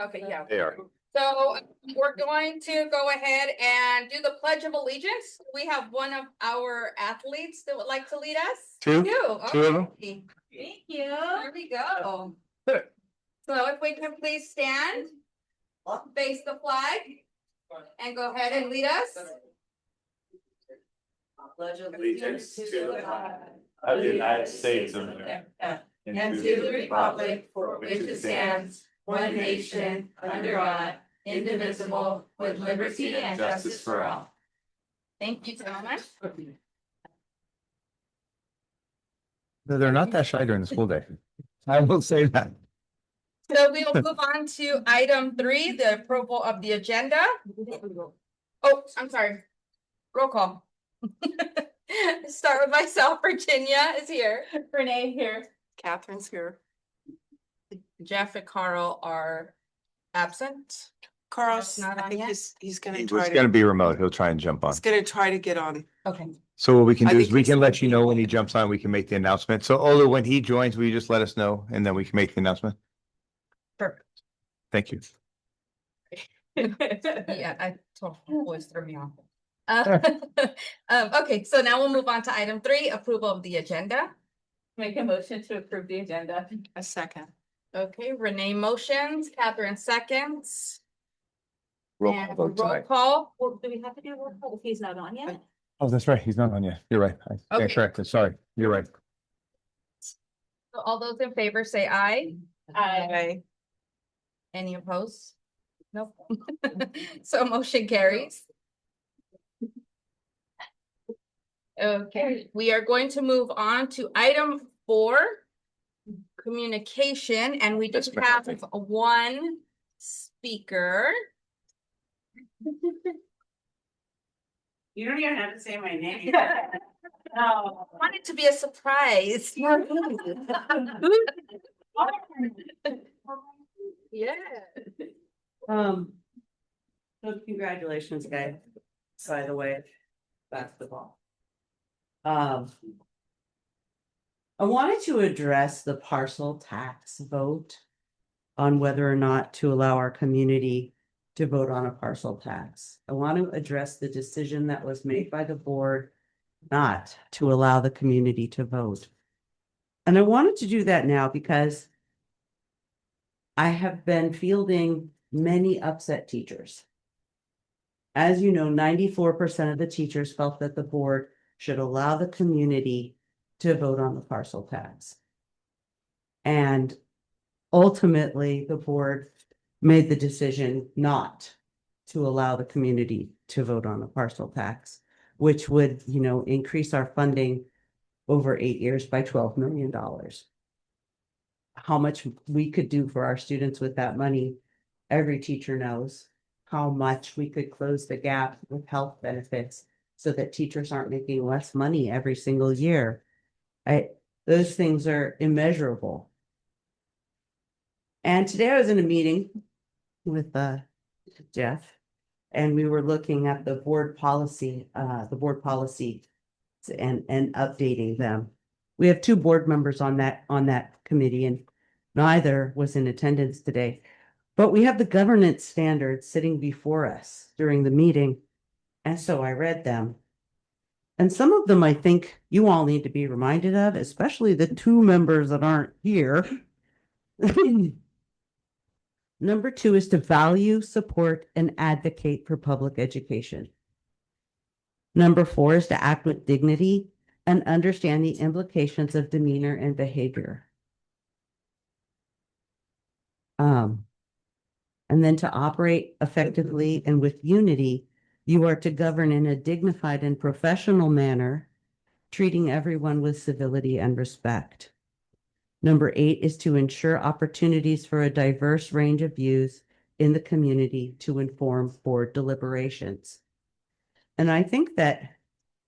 Okay, yeah. They are. So we're going to go ahead and do the Pledge of Allegiance. We have one of our athletes that would like to lead us. Two of them? Okay. Thank you. There we go. So if we can please stand, face the flag, and go ahead and lead us. Pledge Allegiance to the flag of the United States of America and to the republic for which it stands, one nation, under God, indivisible, with liberty and justice for all. Thank you, gentlemen. They're not that shy during the school day. I will say that. So we will move on to item 3, the approval of the agenda. Oh, I'm sorry. Roll call. Start with myself. Virginia is here. Renee here. Catherine's here. Jeff and Carl are absent. Carl's, Not I on think yet? he's gonna It's try gonna to, be remote. He'll try and jump on. he's gonna try to get on. Okay. So what we can I do is think we he's- can let you know when he jumps on, we can make the announcement. So Olu, when he joins, will you just let us know and then we can make the announcement? Perfect. Thank you. Yeah, I told boys threw me off. Okay, so now we'll move on to item 3, approval of the agenda. Make a motion to approve the agenda. A second. Okay, Renee motions, Catherine seconds. Roll and call vote roll tonight. call. Well, do we have to do a roll call if he's not on yet? Oh, that's right. He's not on yet. You're right. I stand Okay. corrected. Sorry. You're right. So all those in favor say aye. Aye. Any opposed? Nope. So motion carries. Okay, we are going to move on to item 4, communication, and we just Yes, have ma'am. one speaker. You don't even have to say my name. No. I want it to be a surprise. Yeah. So congratulations, guys, by the way, basketball. I wanted to address the parcel tax vote on whether or not to allow our community to vote on a parcel tax. I want to address the decision that was made by the board not to allow the community to vote. And I wanted to do that now because I have been fielding many upset teachers. As you know, 94% of the teachers felt that the board should allow the community to vote on the parcel tax. And ultimately, the board made the decision not to allow the community to vote on the parcel tax, which would, increase our funding over 8 years by $12 million. How much we could do for our students with that money, every teacher knows. How much we could close the gap with health benefits so that teachers aren't making less money every single year. Those things are immeasurable. And today I was in a meeting with Jeff, and we were looking at the board policy and updating them. We have 2 board members on that committee, and neither was in attendance today. But we have the governance standards sitting before us during the meeting, and so I read them. And some of them I think you all need to be reminded of, especially the 2 members that aren't here. Number 2 is to value, support, and advocate for public education. Number 4 is to act with dignity and understand the implications of demeanor and behavior. And then to operate effectively and with unity, you are to govern in a dignified and professional manner, treating everyone with civility and respect. Number 8 is to ensure opportunities for a diverse range of views in the community to inform board deliberations. And I think that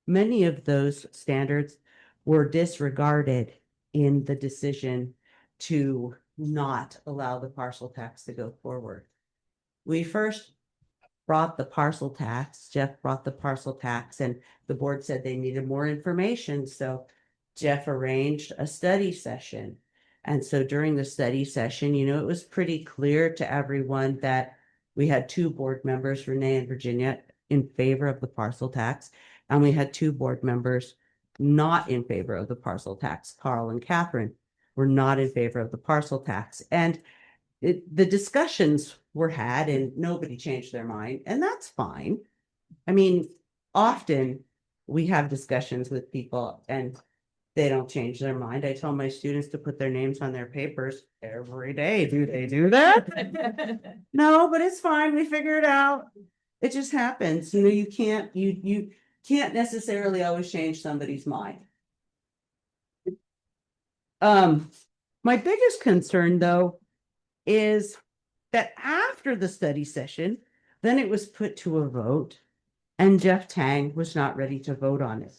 many of those standards were disregarded in the decision to not allow the parcel tax to go forward. We first brought the parcel tax, Jeff brought the parcel tax, and the board said they needed more information. So Jeff arranged a study session. And so during the study session, it was pretty clear to everyone that we had two board members, Renee and Virginia, in favor of the parcel tax. And we had two board members not in favor of the parcel tax. Carl and Catherine were not in favor of the parcel tax. And the discussions were had and nobody changed their mind, and that's fine. I mean, often we have discussions with people and they don't change their mind. I tell my students to put their names on their papers every day. Do they do that? No, but it's fine. We figure it out. It just happens. You can't necessarily always change somebody's mind. My biggest concern though is that after the study session, then it was put to a vote and Jeff Tang was not ready to vote on it.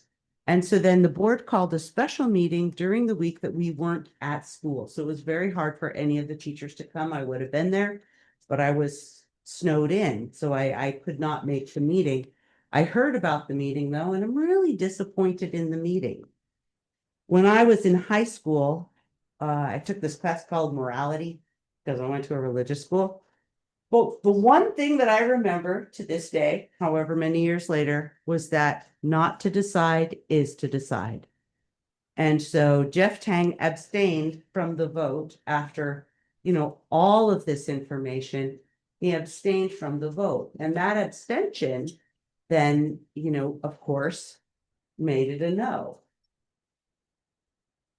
And so then the board called a special meeting during the week that we weren't at school. So it was very hard for any of the teachers to come. I would have been there, but I was snowed in, so I could not make the meeting. I heard about the meeting though, and I'm really disappointed in the meeting. When I was in high school, I took this class called morality because I went to a religious school. But the one thing that I remember to this day, however many years later, was that not to decide is to decide. And so Jeff Tang abstained from the vote after, all of this information. He abstained from the vote. And that abstention then, of course, made it a no.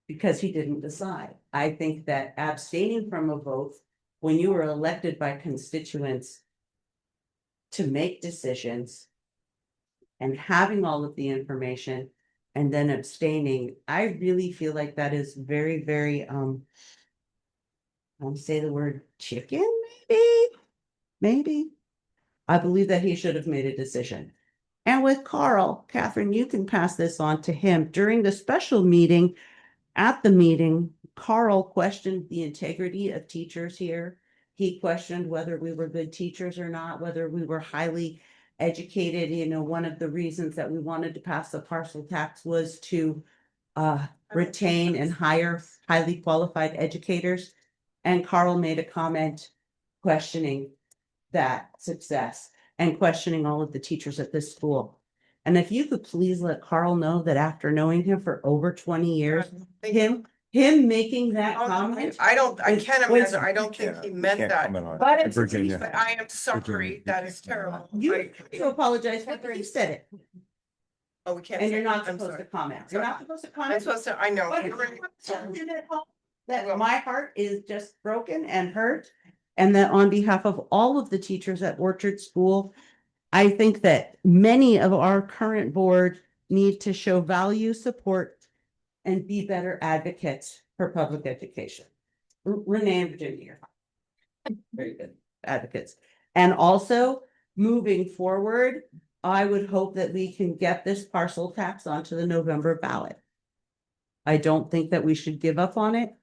Because he didn't decide. I think that abstaining from a vote when you were elected by constituents to make decisions and having all of the information and then abstaining, I really feel like that is very, very, I'll say the word chicken, maybe. I believe that he should have made a decision. And with Carl, Catherine, you can pass this on to him. During the special meeting, at the meeting, Carl questioned the integrity of teachers here. He questioned whether we were good teachers or not, whether we were highly educated. One of the reasons that we wanted to pass the parcel tax was to retain and hire highly qualified educators. And Carl made a comment questioning that success and questioning all of the teachers at this school. And if you could please let Carl know that after knowing him for over 20 years, him making that comment. I can't was- imagine, I don't think he meant Can't that, comment on it. But it's- Virginia. but I am sorry, that is terrible. You apologize, but you said it, Oh, we can't. and say you're not that. I'm supposed to sorry. comment. You're not supposed to I'm comment. supposed to, I know. But You're right. that my heart is just broken and hurt, and that on behalf of all of the teachers at Orchard School, I think that many of our current board need to show value, support, and be better advocates for public education. Renee and Virginia are very good advocates. And also, moving forward, I would hope that we can get this parcel tax onto the November ballot. I don't think that we should give up on it,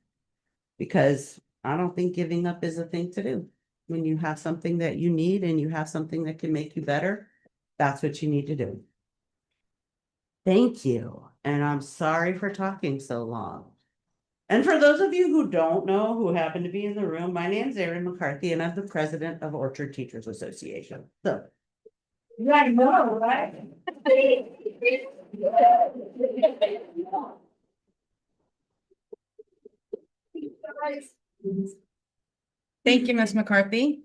because I don't think giving up is a thing to do. When you have something that you need and you have something that can make you better, that's what you need to do. Thank you, and I'm sorry for talking so long. And for those of you who don't know, who happen to be in the room, my name's Erin McCarthy and I'm the president of Orchard Teachers Association. So. Yeah, I know, right? Thank you, Ms. McCarthy.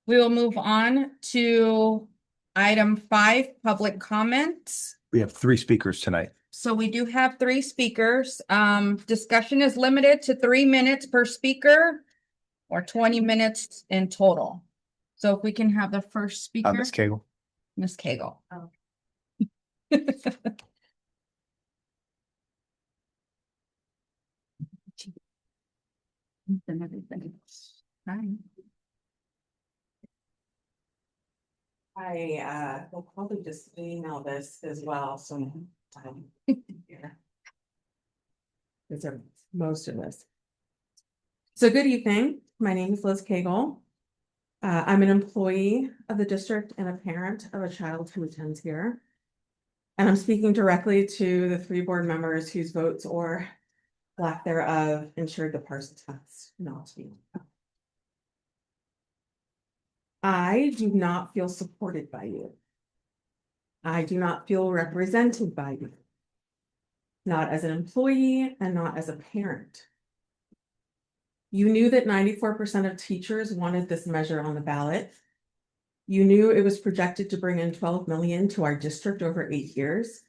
We will move on to item 5, public comments. We have 3 speakers tonight. So we do have 3 speakers. Discussion is limited to 3 minutes per speaker or 20 minutes in total. So if we can have the first speaker, Ms. Cagle. Ms. Cagle. And everything. Fine. I will probably just email this as well, so. Here. These are most of this. So good evening, my name is Liz Cagle. I'm an employee of the district and a parent of a child who attends here. And I'm speaking directly to the 3 board members whose votes or lack thereof ensured the parcel tax not to be. I do not feel supported by you. I do not feel represented by you. Not as an employee and not as a parent. You knew that 94% of teachers wanted this measure on the ballot. You knew it was projected to bring in 12 million to our district over 8 years.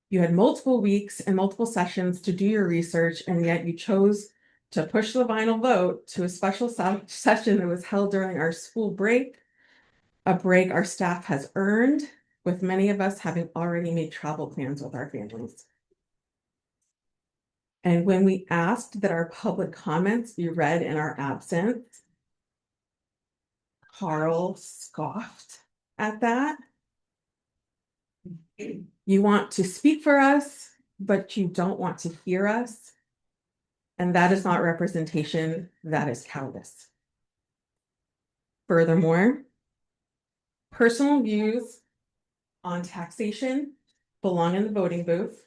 You had multiple weeks and multiple sessions to do your research, and yet you chose to push the final vote to a special session that was held during our school break, a break our staff has earned, with many of us having already made travel plans with our families. And when we asked that our public comments be read in our absence, Carl scoffed at that. You want to speak for us, but you don't want to hear us. And that is not representation, that is cowardice. Furthermore, personal views on taxation belong in the voting booth.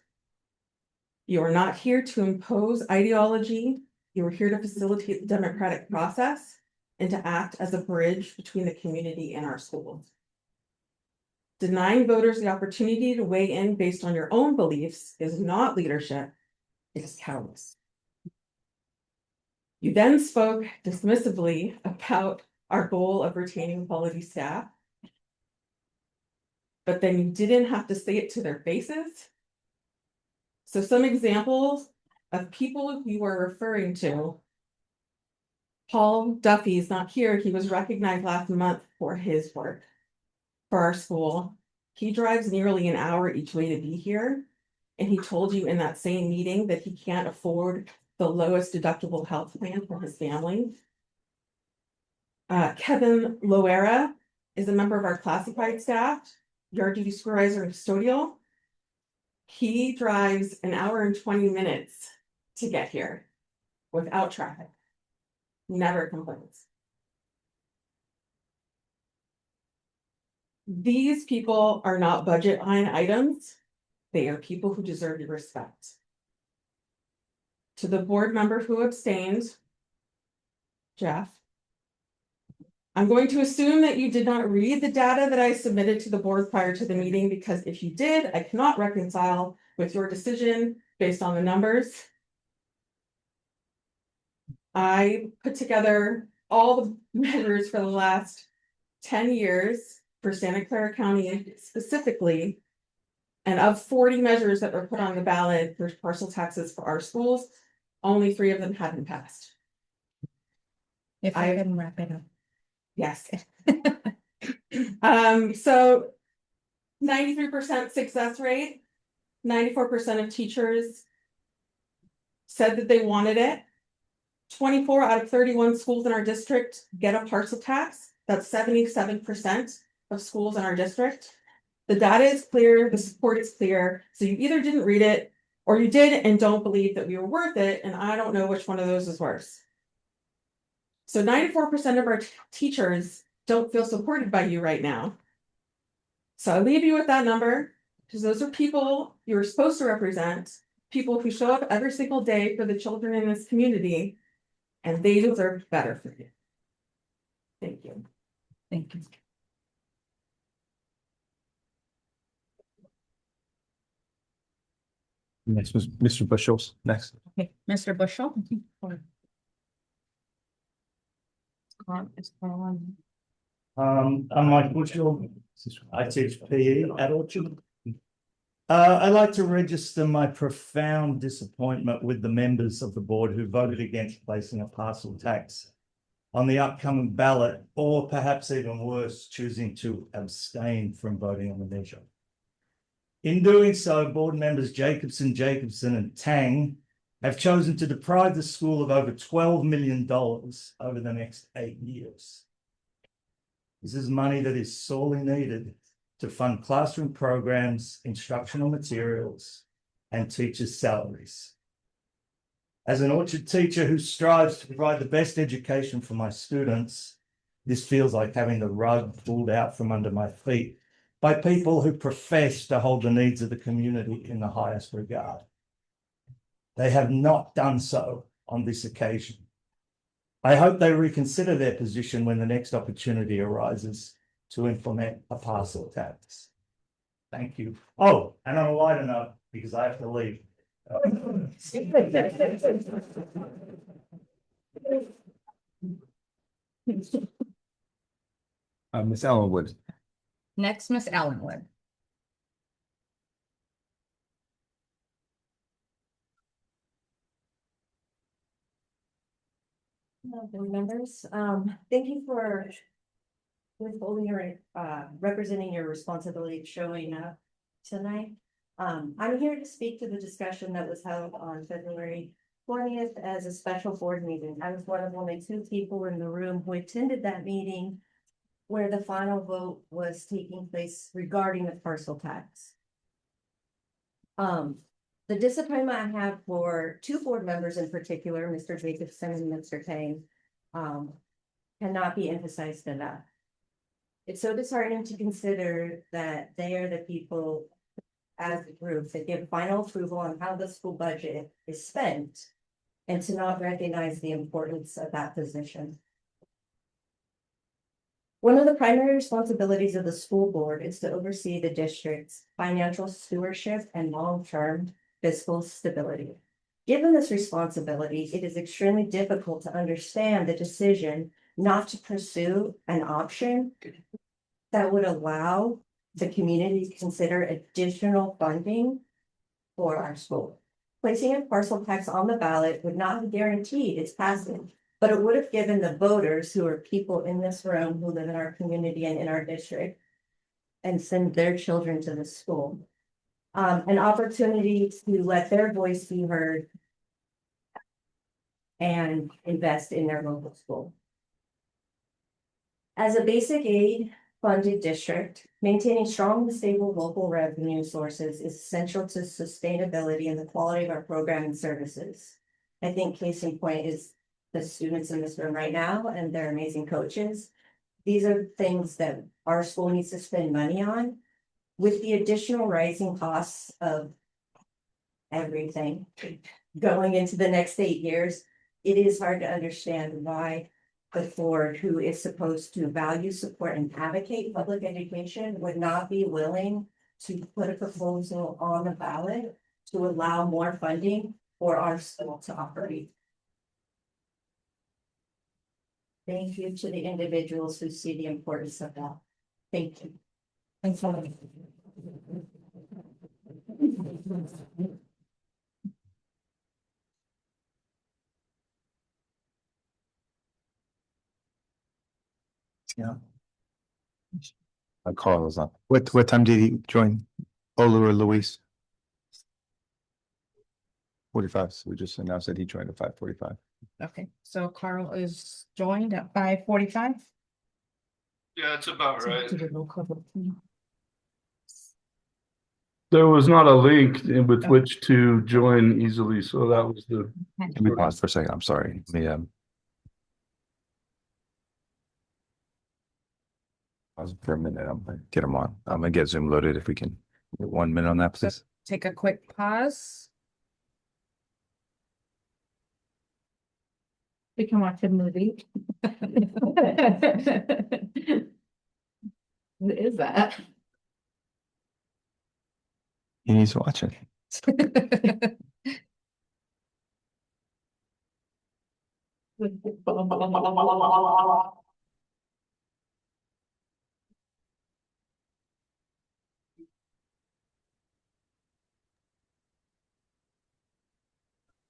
You are not here to impose ideology. You are here to facilitate the democratic process and to act as a bridge between the community and our schools. Denying voters the opportunity to weigh in based on your own beliefs is not leadership, it is cowardice. You then spoke dismissively about our goal of retaining quality staff. But then you didn't have to say it to their faces. So some examples of people you were referring to. Paul Duffy is not here. He was recognized last month for his work for our school. He drives nearly an hour each way to be here. And he told you in that same meeting that he can't afford the lowest deductible health plan for his family. Kevin Loera is a member of our classified staff, yard duty supervisor and custodial. He drives an hour and 20 minutes to get here without traffic. Never complains. These people are not budget line items. They are people who deserve your respect. To the board member who abstained, Jeff, I'm going to assume that you did not read the data that I submitted to the board prior to the meeting, because if you did, I cannot reconcile with your decision based on the numbers. I put together all the measures for the last 10 years for Santa Clara County specifically. And of 40 measures that were put on the ballot for parcel taxes for our schools, only 3 of them hadn't passed. If I can wrap it up. Yes. So 93% success rate, 94% of teachers said that they wanted it. 24 out of 31 schools in our district get a parcel tax. That's 77% of schools in our district. The data is clear, the support is clear. So you either didn't read it or you did and don't believe that we were worth it. And I don't know which one of those is worse. So 94% of our teachers don't feel supported by you right now. So I leave you with that number, because those are people you're supposed to represent, people who show up every single day for the children in this community, and they deserve better for you. Thank you. Thank you. Next was Mr. Bushels, next. Okay, Mr. Bushel. I'm Mike Bushel. I teach PE at Orchard. I'd like to register my profound disappointment with the members of the board who voted against placing a parcel tax on the upcoming ballot, or perhaps even worse, choosing to abstain from voting on the measure. In doing so, board members Jacobson, and Tang have chosen to deprive the school of over $12 million over the next 8 years. This is money that is sorely needed to fund classroom programs, instructional materials, and teachers' salaries. As an Orchard teacher who strives to provide the best education for my students, this feels like having the rug pulled out from under my feet by people who profess to hold the needs of the community in the highest regard. They have not done so on this occasion. I hope they reconsider their position when the next opportunity arises to implement a parcel tax. Thank you. Oh, and on a lighter note, because I have to leave. Ms. Ellenwood. Next, Miss Ellenwood. Hello, board members. Thank you for withholding your, representing your responsibility of showing up tonight. I'm here to speak to the discussion that was held on February 20th as a special board meeting. I was one of only 2 people in the room who attended that meeting where the final vote was taking place regarding the parcel tax. The disappointment I have for 2 board members in particular, Mr. Jacobson and Mr. Payne, cannot be emphasized enough. It's so disheartening to consider that they are the people as a group that give final approval on how the school budget is spent and to not recognize the importance of that position. One of the primary responsibilities of the school board is to oversee the district's financial stewardship and long-term fiscal stability. Given this responsibility, it is extremely difficult to understand the decision not to pursue an option that would allow the community to consider additional funding for our school. Placing a parcel tax on the ballot would not have guaranteed its passage, but it would have given the voters, who are people in this room who live in our community and in our district and send their children to the school, an opportunity to let their voice be heard and invest in their local school. As a basic aid funded district, maintaining strong and stable local revenue sources is essential to sustainability and the quality of our program and services. I think case in point is the students in this room right now and their amazing coaches. These are things that our school needs to spend money on. With the additional rising costs of everything going into the next 8 years, it is hard to understand why the board, who is supposed to value, support, and advocate public education, would not be willing to put a proposal on the ballot to allow more funding for our school to operate. Thank you to the individuals who see the importance of that. Thank you. Thanks. Yeah. Carl is on. What time did he join? Olu or Luis? 45. So we just announced that he joined at 5:45. Okay, so Carl is joined at 5:45. Yeah, that's about right. To the local vote. There was not a link with which to join easily, so that was the. Let me pause for a second. I'm sorry. Let me pause for a minute. I'm gonna get him on. I'm gonna get Zoom loaded if we can. Get 1 minute on that, please. Take a quick pause. We can watch a movie. What is that? He needs to watch it. Let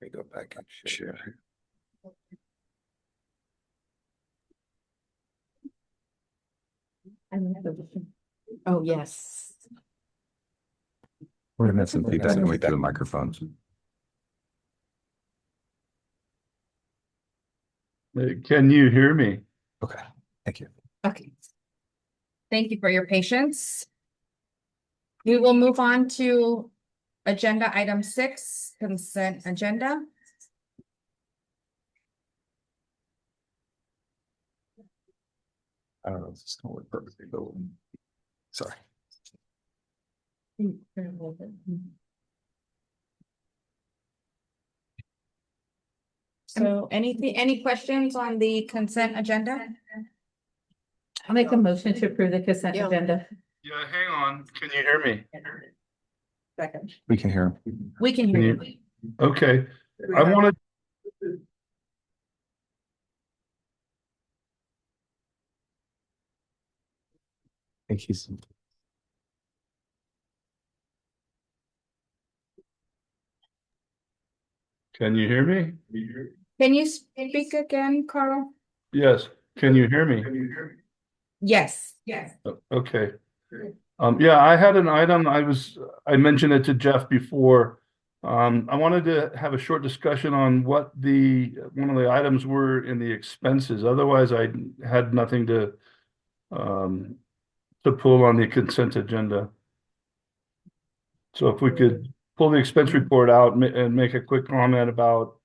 me go back and share. Oh, yes. We're gonna have some feedback going through the microphones. Can you hear me? Okay, thank you. Okay. Thank you for your patience. We will move on to agenda item 6, consent agenda. I don't know if this is gonna work perfectly, but sorry. So any questions on the consent agenda? I'll make a motion to approve the consent Yeah. agenda. Yeah, hang on. Can you hear me? Second. We can hear him. We can hear you. Okay, I wanted. I think he's. Can you hear me? Can you speak again, Carl? Yes, can you hear me? Yes. Okay. Yeah, I had an item, I mentioned it to Jeff before. I wanted to have a short discussion on what one of the items were in the expenses. Otherwise, I had nothing to pull on the consent agenda. So if we could pull the expense report out and make a quick comment about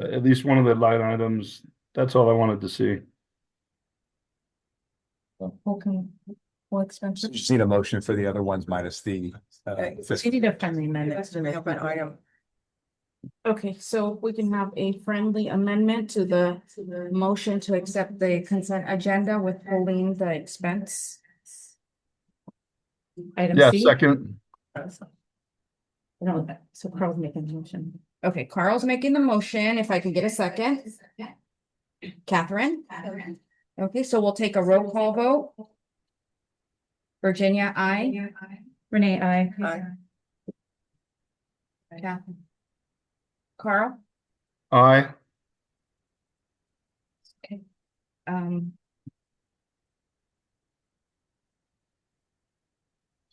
at least one of the line items, that's all I wanted to see. Full expenses. Just need a motion for the other ones minus the. We need a friendly amendment. Next time I have an item. Okay, so we can have a friendly amendment to the motion to accept the consent agenda with holding the expense. Item Yeah, C. second. No, so Carl's making the motion. Okay, Carl's making the motion. If I can get a second. Catherine? Okay, so we'll take a roll call vote. Virginia, I. Renee, I. Catherine. Carl? Aye. Um,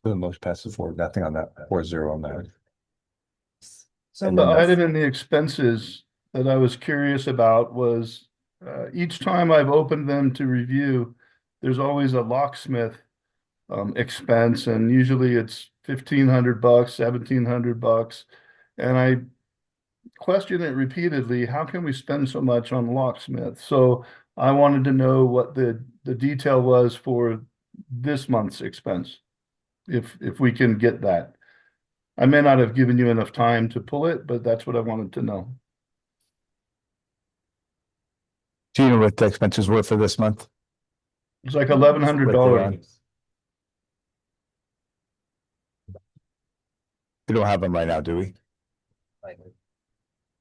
The motion passes forward, nothing on that, 4-0 on that. so And The then item in the expenses that I was curious about was, each time I've opened them to review, there's always a locksmith expense, and usually it's $1,500, $1,700. And I question it repeatedly, how can we spend so much on locksmith? So I wanted to know what the detail was for this month's expense, if we can get that. I may not have given you enough time to pull it, but that's what I wanted to know. Do you know what the expenses were for this month? It's like $1,100. We don't have them right now, do we?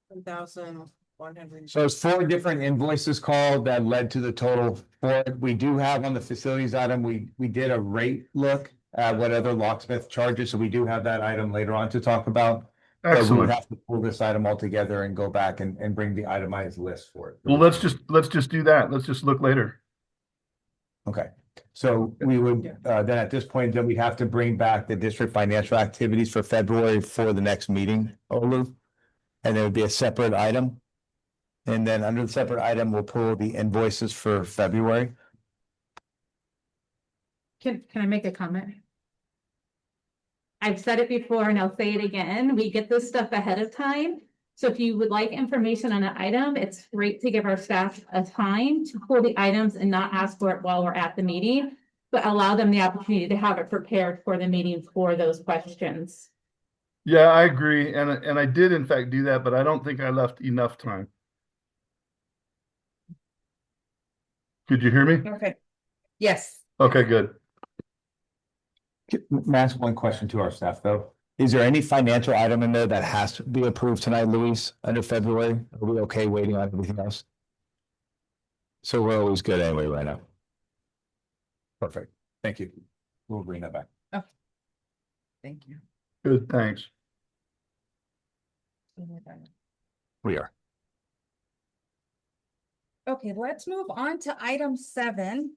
1,100. So it's 4 different invoices called that led to the total for it. We do have on the facilities item, we did a rate look at what other locksmith charges, so we do have that item later on to talk about. But we Excellent. have to pull this item all together and go back and bring the itemized list for it. Well, let's just do that. Let's just look later. Okay, so we would, then at this point, then we have to bring back the district financial activities for February for the next meeting, Olu. And there would be a separate item. And then under the separate item, we'll pull the invoices for February. Can I make a comment? I've said it before and I'll say it again. We get this stuff ahead of time. So if you would like information on an item, it's great to give our staff a time to pull the items and not ask for it while we're at the meeting, but allow them the opportunity to have it prepared for the meeting for those questions. Yeah, I agree. And I did in fact do that, but I don't think I left enough time. Could you hear me? okay. Yes. Okay, good. May I ask one question to our staff, though? Is there any financial item in there that has to be approved tonight, Luis, under February? Are we okay waiting on everything else? So we're always good anyway right now. Perfect. Thank you. We'll bring that back. Thank you. Good, thanks. We are. Okay, let's move on to item 7,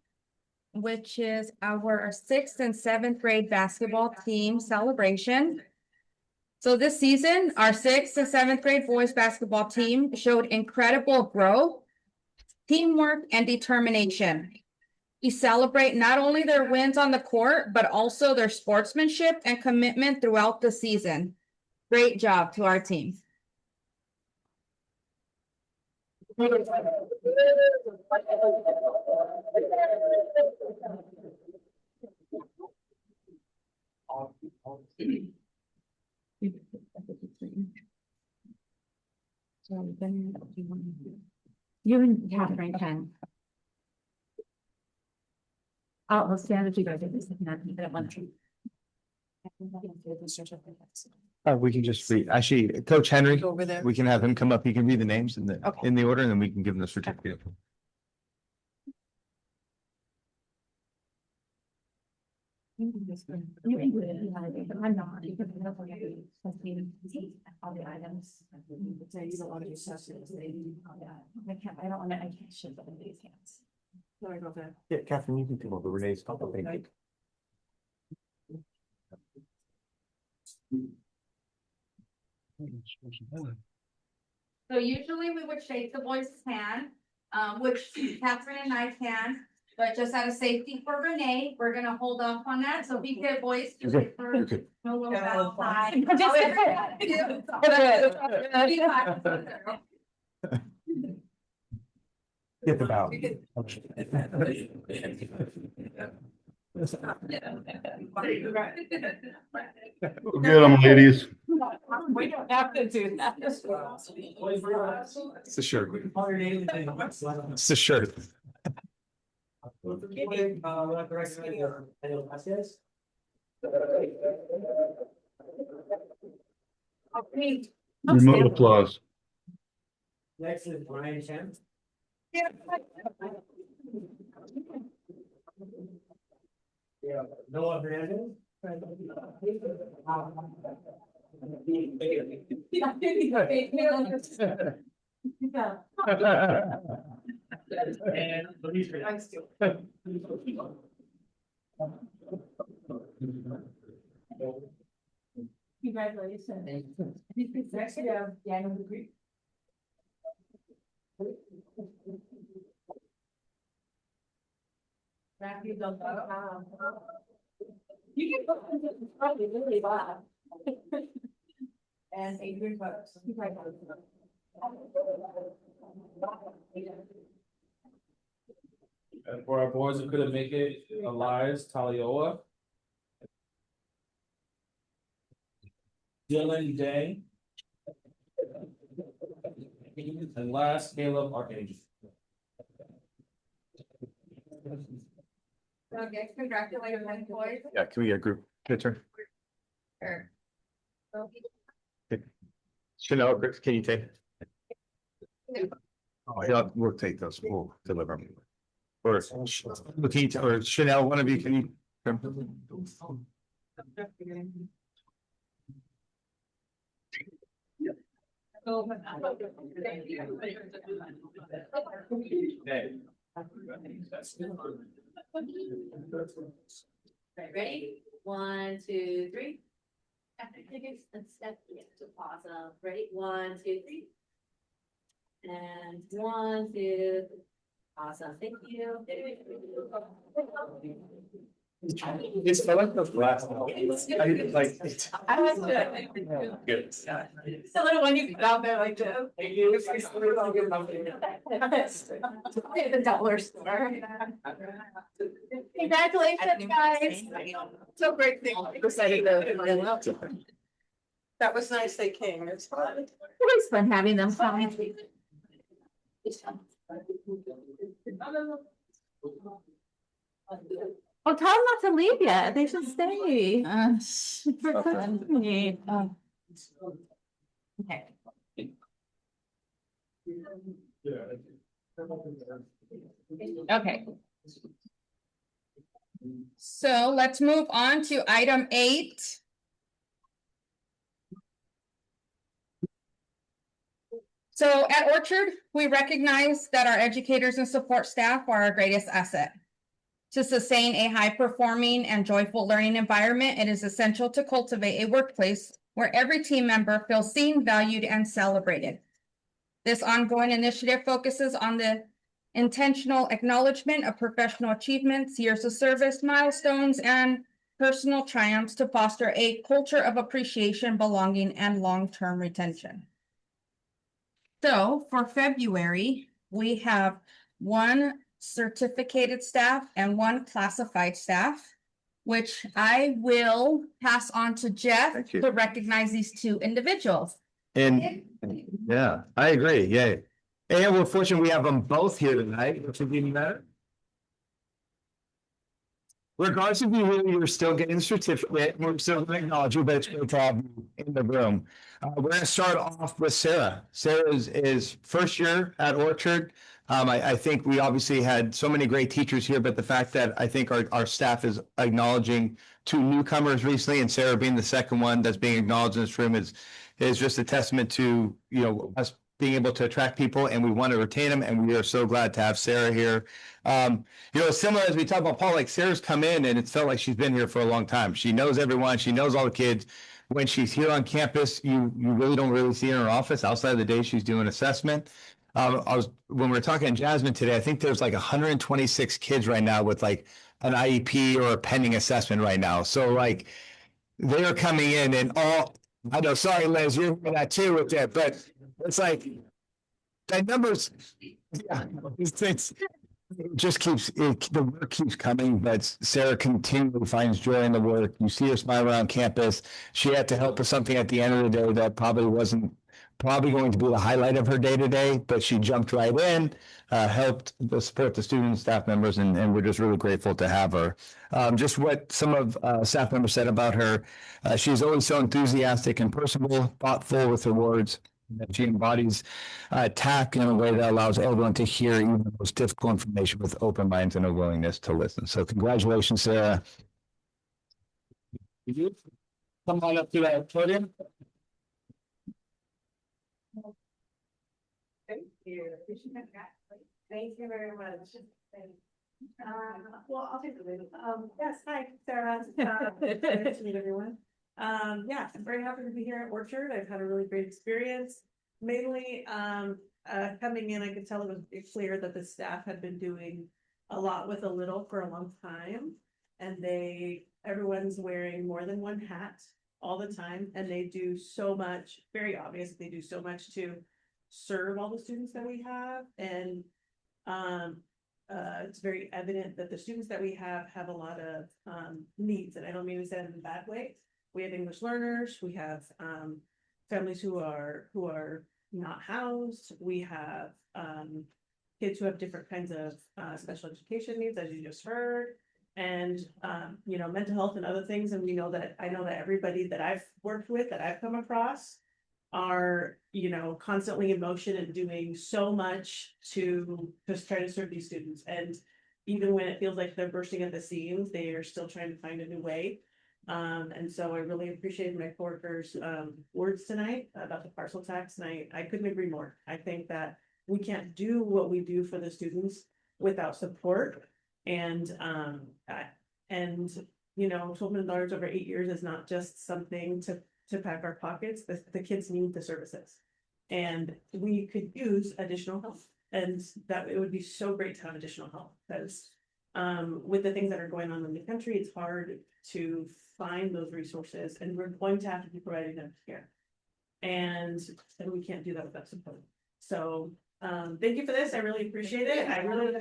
which is our 6th and 7th grade basketball team celebration. So this season, our 6th and 7th grade boys basketball team showed incredible growth, teamwork, and determination. We celebrate not only their wins on the court, but also their sportsmanship and commitment throughout the season. Great job to our team. So then, do you want You and Catherine can. I'll stand if you guys do this. I don't want to. We can just read, actually, Coach Henry, Go over there. we can have him come up. He can read the names in Okay. in the order, and then we can give him the certificate. You can do it. I'm not. Because I don't want to see all the items. So you don't want to be sensitive. I can't, I don't want to, I can't shift them in these hands. Sorry about that. Yeah, Catherine, you can come over. Renee's couple things. So usually we would shake the boys' hand, which Catherine and I can, but just out of safety for Renee, we're gonna hold off on that, so be good, boys. You're good. You're good. No little Yeah, foul fine. play. Get the bow. Get them, ladies. We don't have to do that. It's the shirt. It's the shirt. Remote applause. Next is Brian Chen. Yeah, Noah Brandon. And Louise. Congratulations. Next we have Daniel Degree. Matthew Delgado. You can put this in probably really loud. And Adrian Bucks. And for our boys who couldn't make it, Elias Talioa. Dylan Day. And last, Caleb Archangel. Okay, congratulations, boys. Yeah, can we get a group picture? Sure. Chanel, Chris, can you take? Oh, yeah, we'll take those. We'll deliver them. Or, or Chanel, one of you, can you? Ready? 1, 2, 3. And step to plaza. Ready? 1, 2, 3. And 1, 2. Awesome. Thank you. It's, I like those last. I like. I was good. Good. The little one you put out there like this. The dollar store. Congratulations, guys. So great thing. That was nice they came. It's fun. Always fun having them come. Oh, tell them not to leave yet. They should stay. For company. Okay. Okay. So let's move on to item 8. So at Orchard, we recognize that our educators and support staff are our greatest asset. To sustain a high-performing and joyful learning environment, it is essential to cultivate a workplace where every team member feels seen, valued, and celebrated. This ongoing initiative focuses on the intentional acknowledgement of professional achievements, years of service, milestones, and personal triumphs to foster a culture of appreciation, belonging, and long-term retention. So for February, we have 1 certificated staff and 1 classified staff, which I will pass on to Jeff Thank you. to recognize these 2 individuals. And, yeah, I agree, yeah. And we're fortunate we have them both here tonight, which is even better. Regardless of you, you're still getting the certificate. We're still going to acknowledge you, but it's great to have you in the room. We're going to start off with Sarah. Sarah is first year at Orchard. I think we obviously had so many great teachers here, but the fact that I think our staff is acknowledging two newcomers recently, and Sarah being the second one that's being acknowledged in this room is just a testament to, us being able to attract people, and we want to retain them, and we are so glad to have Sarah here. Similar as we talk about Paul, like Sarah's come in and it's felt like she's been here for a long time. She knows everyone. She knows all the kids. When she's here on campus, you really don't really see her in her office outside of the day she's doing assessment. When we were talking to Jasmine today, I think there's like 126 kids right now with like an IEP or a pending assessment right now. So like they are coming in and I know, sorry, Liz, you're doing that too with that, but it's like that numbers, yeah, these things. It just the work keeps coming, but Sarah continually finds joy in the work. You see her smile around campus. She had to help with something at the end of the day that probably wasn't going to be the highlight of her day to day, but she jumped right in, helped support the students, staff members, and we're just really grateful to have her. Just what some of staff members said about her, she's always so enthusiastic and personable, thoughtful with her words. She embodies tact in a way that allows everyone to hear even the most difficult information with open minds and a willingness to listen. So congratulations, Sarah. Could you come on up to that podium? Thank you. Thank you very much. Well, I'll take the lead. Yes, hi, Sarah. Nice to meet everyone. Yeah, I'm very happy to be here at Orchard. I've had a really great experience. Mainly, coming in, I could tell it was clear that the staff had been doing a lot with a little for a long time. And everyone's wearing more than one hat all the time. And they do so much, very obvious, they do so much to serve all the students that we have. And it's very evident that the students that we have a lot of needs. And I don't mean to say it in a bad way. We have English learners, we have families who are not housed, we have kids who have different kinds of special education needs, as you just heard, and mental health and other things. And I know that everybody that I've worked with, that I've come across, are constantly in motion and doing so much to just try to serve these students. And even when it feels like they're bursting at the seams, they are still trying to find a new way. And so I really appreciated my coworkers' words tonight about the parcel tax, and I couldn't agree more. I think that we can't do what we do for the students without support. And $12 million over 8 years is not just something to pack our pockets. The kids need the services, and we could use additional help. And that it would be so great to have additional help, because with the things that are going on in the country, it's hard to find those resources, and we're going to have to be providing them here. And we can't do that without support. So thank you for this. I really appreciate it. I really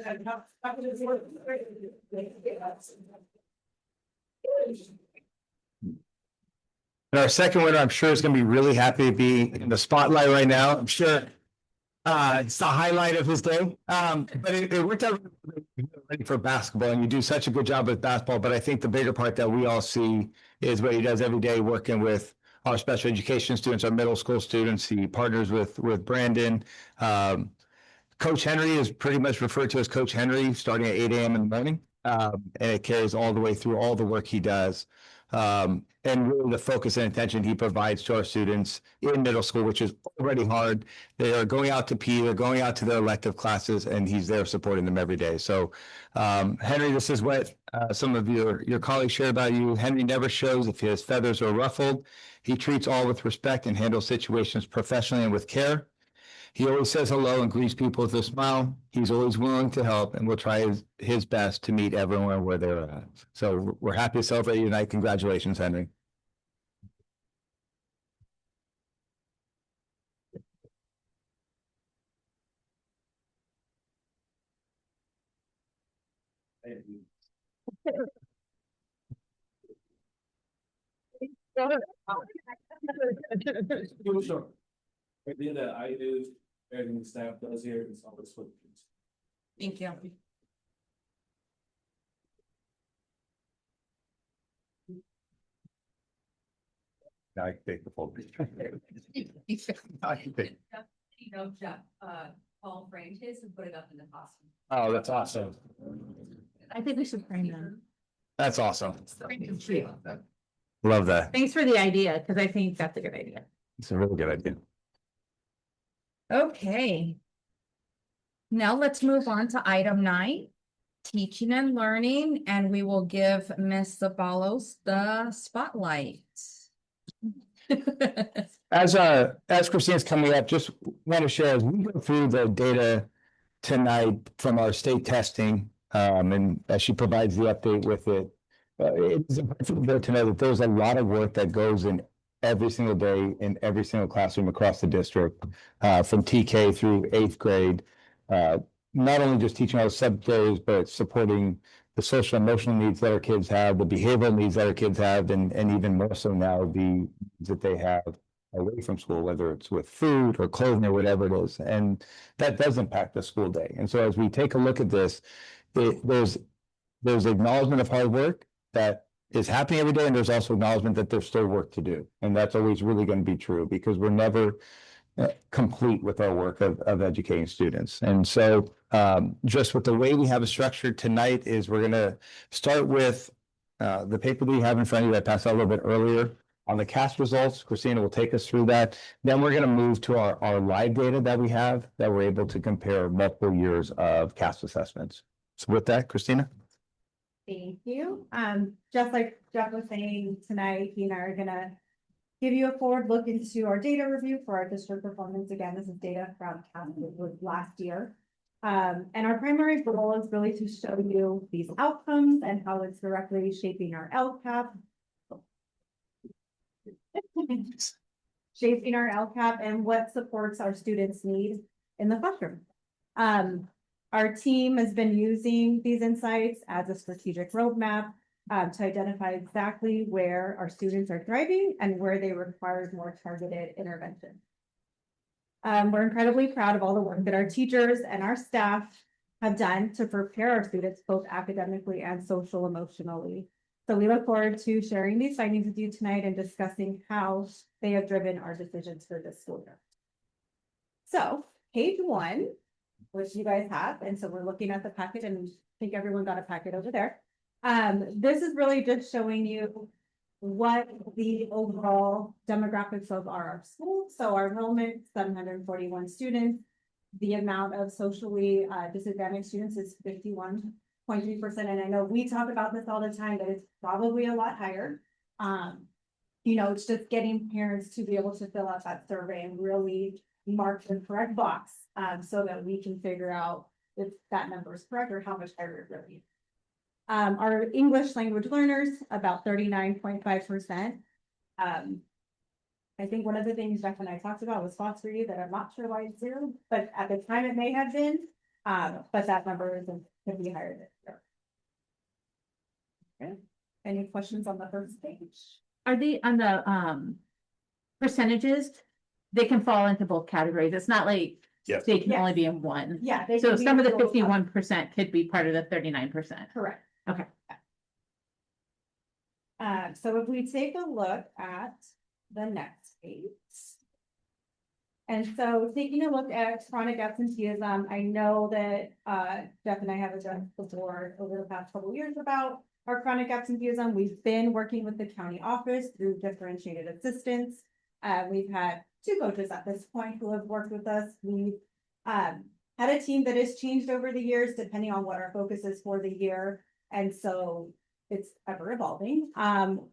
And our second winner, I'm sure, is going to be really happy to be in the spotlight right now. I'm sure it's the highlight of his day. But it worked out ready for basketball, and you do such a good job with basketball. But I think the bigger part that we all see is what he does every day, working with our special education students, our middle school students. He partners with Brandon. Coach Henry is pretty much referred to as Coach Henry, starting at 8 a.m. in the morning. And it carries all the way through all the work he does. And really the focus and attention he provides to our students in middle school, which is already hard. They are going out to PE, they're going out to their elective classes, and he's there supporting them every day. So, Henry, this is what some of your colleagues share about you. Henry never shows if his feathers are ruffled. He treats all with respect and handles situations professionally and with care. He always says hello and greets people with a smile. He's always willing to help and will try his best to meet everyone where they're at. So we're happy to celebrate you tonight. Congratulations, Henry. Sure. Idea that I do everything the staff does here is always for the kids. Thank you. Now I can take the full picture. Now I can take- You know, Jeff, Paul framed his and put it up in the costume. Oh, that's awesome. I think we should frame them. That's awesome. Love that. Thanks for the idea, because I think that's a good idea. It's a really good idea. Okay. Now let's move on to item 9, teaching and learning, and we will give Ms. Zabalos the spotlight. As Christine's coming up, just want to share, as we go through the data tonight from our state testing, and as she provides the update with it, it's important to know that there's a lot of work that goes in every single day in every single classroom across the district, from TK through 8th grade. Not only just teaching our subject areas, but supporting the social emotional needs that our kids have, the behavioral needs that our kids have, and even more so now, the needs that they have away from school, whether it's with food or clothing or whatever it is. And that does impact the school day. And so as we take a look at this, there's acknowledgement of hard work that is happening every day, and there's also acknowledgement that there's still work to do. And that's always really going to be true, because we're never complete with our work of educating students. And so just with the way we have it structured tonight is we're going to start with the paper that you have in front of you that I passed out a little bit earlier on the CAS results. Christina will take us through that. Then we're going to move to our live data that we have, that we're able to compare multiple years of CAS assessments. So with that, Christina. Thank you. Just like Jeff was saying tonight, he and I are gonna give you a forward look into our data review for our district performance. Again, this is data from last year. And our primary goal is really to show you these outcomes and how it's directly shaping our LCAP. Shaping our LCAP and what supports our students' need in the classroom. Our team has been using these insights as a strategic roadmap to identify exactly where our students are thriving and where they require more targeted intervention. We're incredibly proud of all the work that our teachers and our staff have done to prepare our students both academically and social emotionally. So we look forward to sharing these findings with you tonight and discussing how they have driven our decisions for this school year. So page 1, which you guys have, and so we're looking at the packet, and I think everyone got a packet over there. This is really just showing you what the overall demographics of our school. So our enrollment, 741 students. The amount of socially disadvantaged students is 51.3%. And I know we talk about this all the time, but it's probably a lot higher. You know, it's just getting parents to be able to fill out that survey and really mark the correct box, so that we can figure out if that number is correct or how much higher it really is. Our English language learners, about 39.5%. I think one of the things Jeff and I talked about was thoughts for you that I'm not sure why it's 0, but at the time it may have been, but that number could be higher this year. Okay. Any questions on the first page? Are they on the percentages? They can fall into both categories. It's not like Yes. they can Yes. only be in one. Yeah. they So can be some of the a little- 51% could be part of the 39%. Correct. Okay. So if we take a look at the next page. And so taking a look at chronic absenteeism, I know that Jeff and I have addressed before over the past couple of years about our chronic absenteeism. We've been working with the county office through differentiated assistance. We've had 2 coaches at this point who have worked with us. We've had a team that has changed over the years depending on what our focus is for the year. And so it's ever evolving.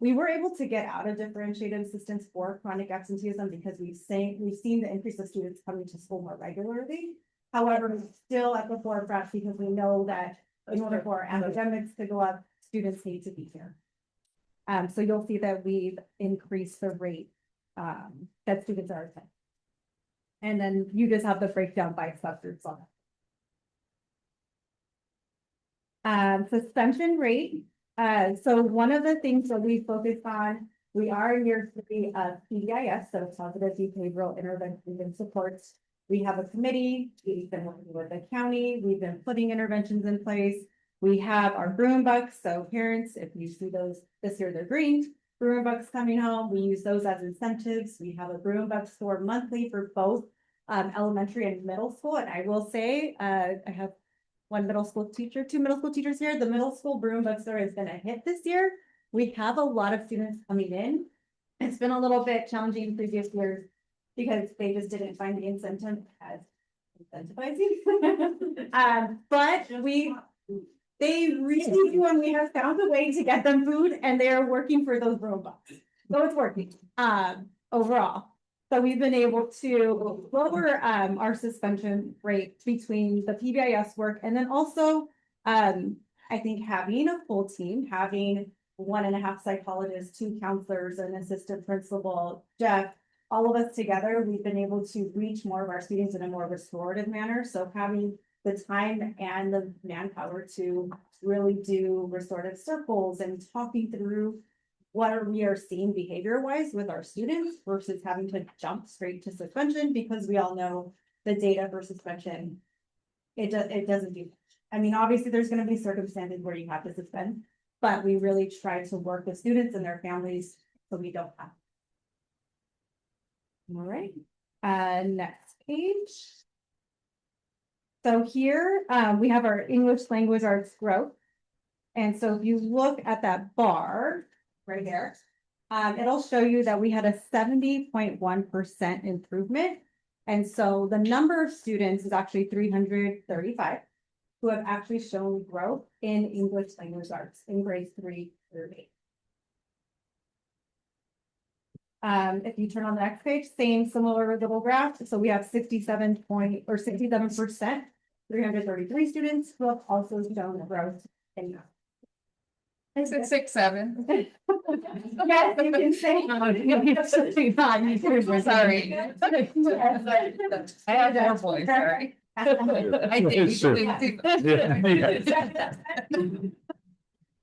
We were able to get out of differentiated assistance for chronic absenteeism because we've seen the increase of students coming to school more regularly. However, it's still at the forefront because we know that in order for our academics to go up, students need to be here. So you'll see that we've increased the rate that students are attending. And then you just have the breakdown by subgroups on it. Suspension rate. So one of the things that we focus on, we are in year 3 of PBIS, so positive behavioral interventions and supports. We have a committee, we've been working with the county, we've been putting interventions in place. We have our broom bucks, so parents, if you see those, this year they're green, broom bucks coming home, we use those as incentives. We have a broom buck store monthly for both elementary and middle school, and I will say, I have one middle school teacher, two middle school teachers here. The middle school broom buck store has been a hit this year. We have a lot of students coming in. It's been a little bit challenging in previous years because they just didn't find the incentive as incentivizing. But they really do, and we have found a way to get them food, and they are working for those broom bucks. So it's working, overall. So we've been able to lower, our suspension rate between the PBIS work and then also, I think having a full team, having 1.5 psychologists, 2 counselors, an assistant principal, Jeff, all of us together, we've been able to reach more of our students in a more restorative manner. So having the time and the manpower to really do restorative circles and talking through what we are seeing behavior wise with our students versus having to jump straight to suspension, because we all know the data for suspension, it doesn't do much. I mean, obviously there's going to be circumstances where you have to suspend, but we really try to work with students and their families so we don't have. All right, next page. So here we have our English language arts growth. And so if you look at that bar right here, it'll show you that we had a 70.1% improvement. And so the number of students is actually 335 who have actually shown growth in English language arts in grades 3 through 8. If you turn on the next page, same similar little graph. So we have 67%, 333 students who have also shown growth in math. Is it 6, 7? Yes, you can say. Sorry. I have more voice, sorry. I think Sure. you do.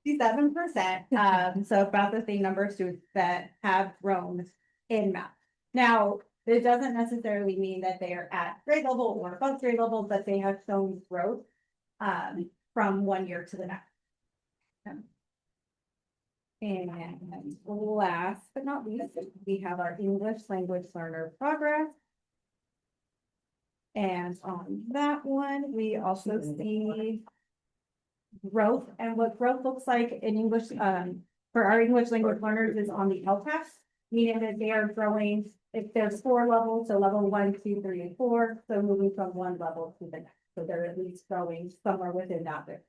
57%, so about the same number of students that have grown in math. Now, it doesn't necessarily mean that they are at grade level or above grade level, but they have shown growth from one year to the next. And last but not least, we have our English language learner progress. And on that one, we also see growth, and what growth looks like in English, for our English language learners is on the LCAS, meaning that they are growing, if there's 4 levels, so level 1, 2, 3, and 4, so moving from one level to the next. So they're at least growing somewhere within that range.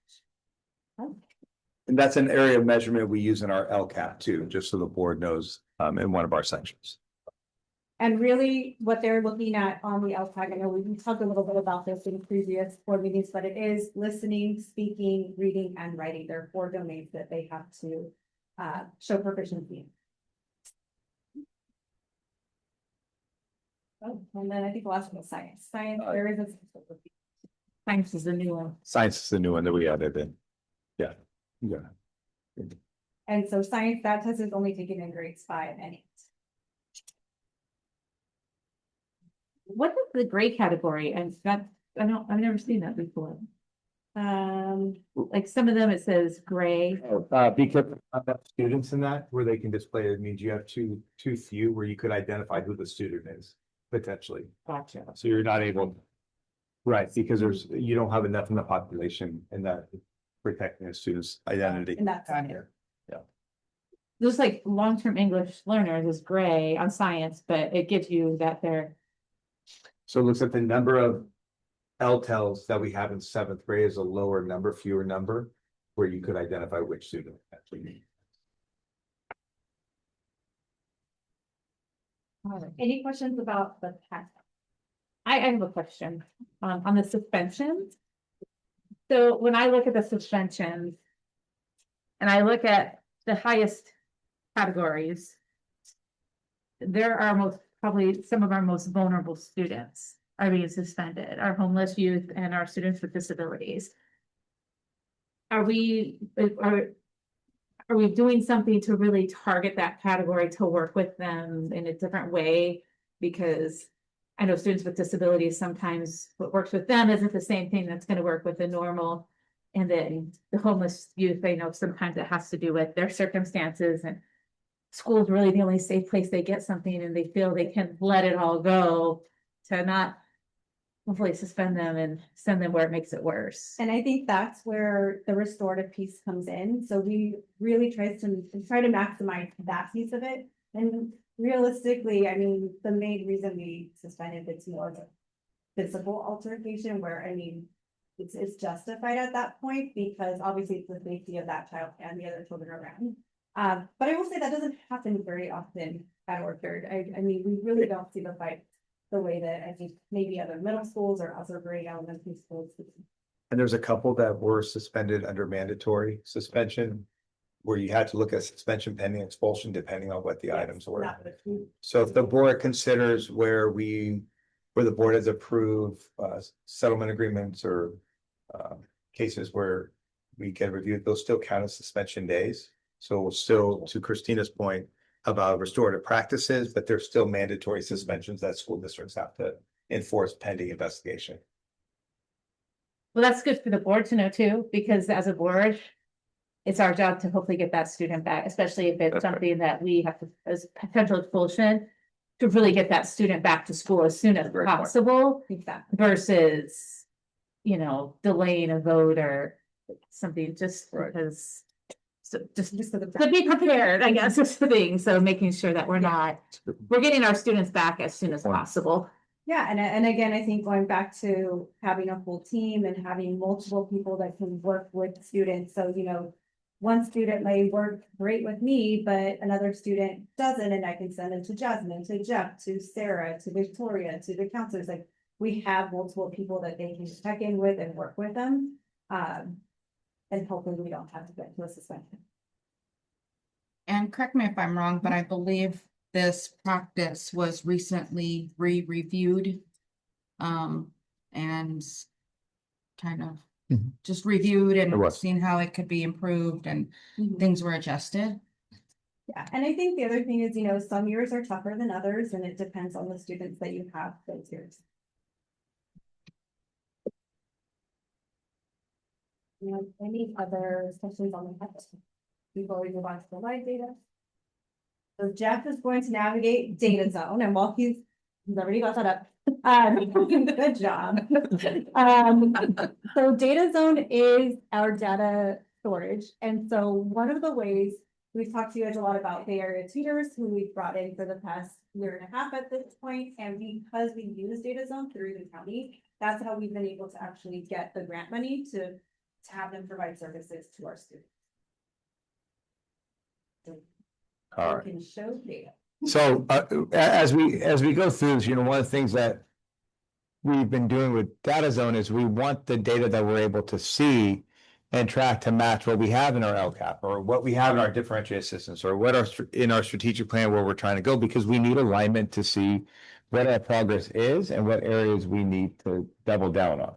And that's an area of measurement we use in our LCAP too, just so the board knows, in one of our sections. And really what they're looking at on the LCAG, I know we talked a little bit about this in previous board meetings, but it is listening, speaking, reading, and writing. There are 4 domains that they have to show proficiency in. Oh, and then I think the last one is science. Science, there is a. Science is the new one. Science is the new one that we added in. Yeah. Yeah. And so science, that test is only taken in grades 5 and 8. What is the grade category? And that, I've never seen that before. Like some of them, it says gray. Because students in that where they can display it means you have too few where you could identify who the student is potentially. Gotcha. So you're not able. Right, because you don't have enough in the population and that protecting a student's identity. And that's. Those like long-term English learners is gray on science, but it gives you that they're. So it looks at the number of LTELs that we have in 7th grade is a lower number, fewer number, where you could identify which student actually. Any questions about the test? I have a question on the suspensions. So when I look at the suspensions and I look at the highest categories, there are probably some of our most vulnerable students are being suspended, our homeless youth and our students with disabilities. Are we doing something to really target that category to work with them in a different way? Because I know students with disabilities, sometimes what works with them isn't the same thing that's gonna work with the normal. And then the homeless youth, they know sometimes it has to do with their circumstances and school is really the only safe place they get something and they feel they can let it all go to not hopefully suspend them and send them where it makes it worse. And I think that's where the restorative piece comes in. So we really try to maximize that piece of it. And realistically, I mean, the main reason we suspended it's more of a physical altercation where, I mean, it's justified at that point because obviously it's the safety of that child and the other children around. But I will say that doesn't happen very often at Orchard. I mean, we really don't see the fight the way that I think maybe other middle schools or other grade elementary schools. And there's a couple that were suspended under mandatory suspension, where you had to look at suspension pending expulsion, depending on what the items were. So if the board considers where the board has approved settlement agreements or cases where we get reviewed, those still count as suspension days. So still, to Christina's point about restorative practices, but there's still mandatory suspensions that school districts have to enforce pending investigation. Well, that's good for the board to know too, because as a board, it's our job to hopefully get that student back, especially if it's something that we have to, as potential expulsion, to really get that student back to school as soon as possible versus, you know, delaying a vote or something just because. So just to be prepared, I guess, is the thing. So making sure that we're getting our students back as soon as possible. Yeah, and again, I think going back to having a full team and having multiple people that can work with students. So, you know, one student may work great with me, but another student doesn't, and I can send them to Jasmine, to Jeff, to Sarah, to Victoria, to the counselors. Like, we have multiple people that they can check in with and work with them. And hopefully we don't have to get to a suspension. And correct me if I'm wrong, but I believe this practice was recently reviewed. And kind of Mhm. just reviewed It and was. seen how it could be improved and things were adjusted. Yeah, and I think the other thing is, you know, some years are tougher than others, and it depends on the students that you have those years. You know, any other questions on the text before we move on to the live data? So Jeff is going to navigate data zone, and while he's already got that up. Good job. So data zone is our data storage, and so one of the ways we've talked to you guys a lot about Bay Area tutors who we've brought in for the past year and a half at this point, and because we use data zone through the county, that's how we've been able to actually get the grant money to have them provide services to our students. So All we right. can show data. So as we go through this, you know, one of the things that we've been doing with Data Zone is we want the data that we're able to see and track to match what we have in our LCAP or what we have in our differentiated assistance or what in our strategic plan where we're trying to go, because we need alignment to see what our progress is and what areas we need to double down on.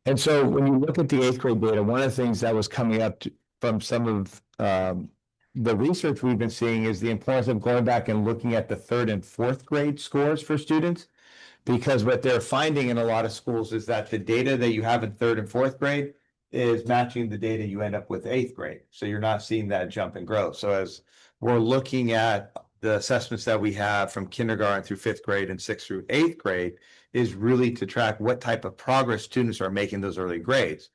And so when you look at the 8th grade data, one of the things that was coming up from some of the research we've been seeing is the importance of going back and looking at the 3rd and 4th grade scores for students. Because what they're finding in a lot of schools is that the data that you have in 3rd and 4th grade is matching the data you end up with 8th grade. So you're not seeing that jump in growth. So as we're looking at the assessments that we have from kindergarten through 5th grade and 6th through 8th grade is really to track what type of progress students are making those early grades.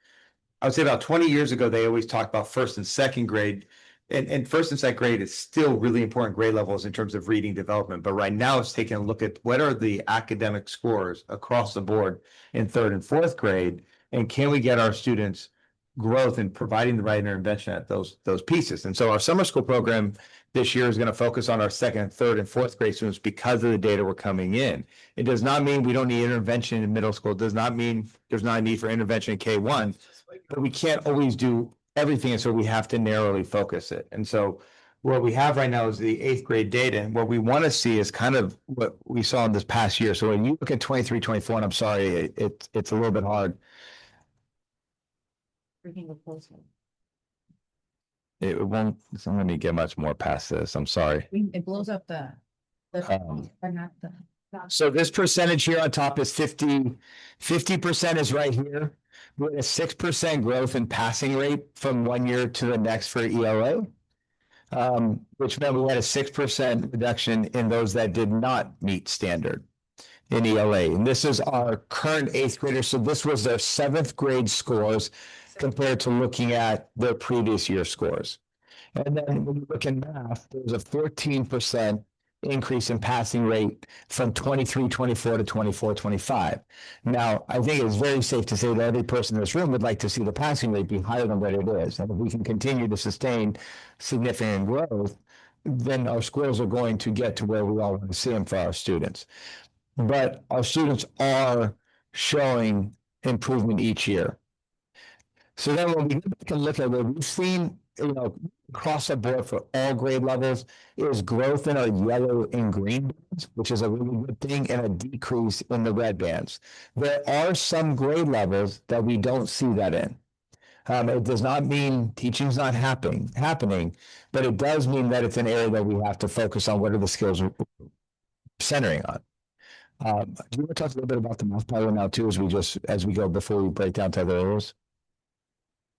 I would say about 20 years ago, they always talked about 1st and 2nd grade. And 1st and 2nd grade is still really important grade levels in terms of reading development. But right now it's taking a look at what are the academic scores across the board in 3rd and 4th grade. And can we get our students growth in providing the right intervention at those pieces? And so our summer school program this year is going to focus on our 2nd, 3rd, and 4th grade students because of the data we're coming in. It does not mean we don't need intervention in middle school. It does not mean there's not a need for intervention in K1, but we can't always do everything. And so we have to narrowly focus it. And so what we have right now is the 8th grade data. And what we want to see is kind of what we saw in this past year. So when you look at 23, 24, and I'm sorry, it's a little bit hard. It won't, it's not going to get much more past this. I'm sorry. It blows up the, but not the. So this percentage here on top is 50% is right here. With a 6% growth in passing rate from one year to the next for ELA. Which meant we had a 6% reduction in those that did not meet standard in ELA. And this is our current eighth graders. So this was their seventh grade scores compared to looking at their previous year scores. And then when you look in math, there's a 14% increase in passing rate from 23-24 to 24-25. Now, I think it's very safe to say that every person in this room would like to see the passing rate be higher than what it is. And if we can continue to sustain significant growth, then our scores are going to get to where we all want to see them for our students. But our students are showing improvement each year. So then when we can look at what we've seen, across the board for all grade levels, is growth in our yellow and green bands, which is a really good thing, and a decrease in the red bands. There are some grade levels that we don't see that in. It does not mean teaching's not happening, but it does mean that it's an area that we have to focus on. What are the skills we're centering on? Do you want to talk a little bit about the math pilot now too, as we go before we break down to other areas?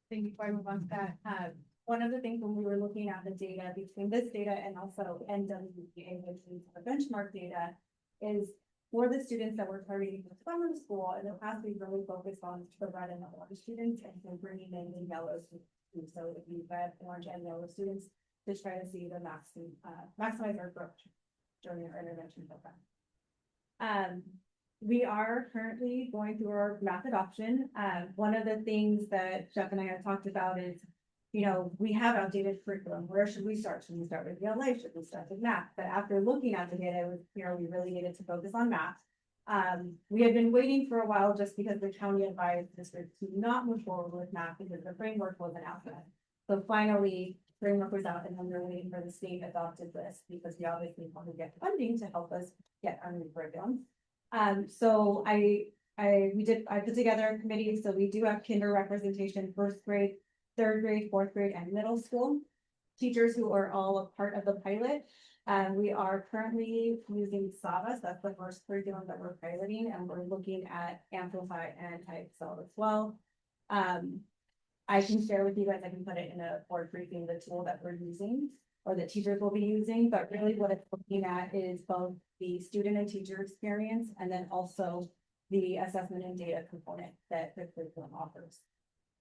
Thank you. Before I move on to that, one of the things when we were looking at the data between this data and also NWPA, which is the benchmark data, is for the students that we're targeting for summer school. In the past, we've really focused on the red and the orange students, and then bringing in the yellows. So it would be red, orange, and yellow students to try to see the maximize our growth during our intervention program. We are currently going through our math adoption. One of the things that Jeff and I have talked about is, we have outdated curriculum. Where should we start? Should we start with ELA? Should we start with math? But after looking at the data, it was clear we really needed to focus on math. We had been waiting for a while just because the county advised districts to not move forward with math because the framework wasn't out yet. So finally, framework was out, and then we're waiting for the state adopted this because we obviously want to get funding to help us get our new curriculum. So I put together a committee. So we do have kinder representation, first grade, third grade, fourth grade, and middle school teachers who are all a part of the pilot. We are currently using Savas. That's the first curriculum that we're piloting, and we're looking at Amplify and Excel as well. I can share with you guys, I can put it in a board briefing, the tool that we're using or that teachers will be using, but really what it's looking at is both the student and teacher experience and then also the assessment and data component that the curriculum offers.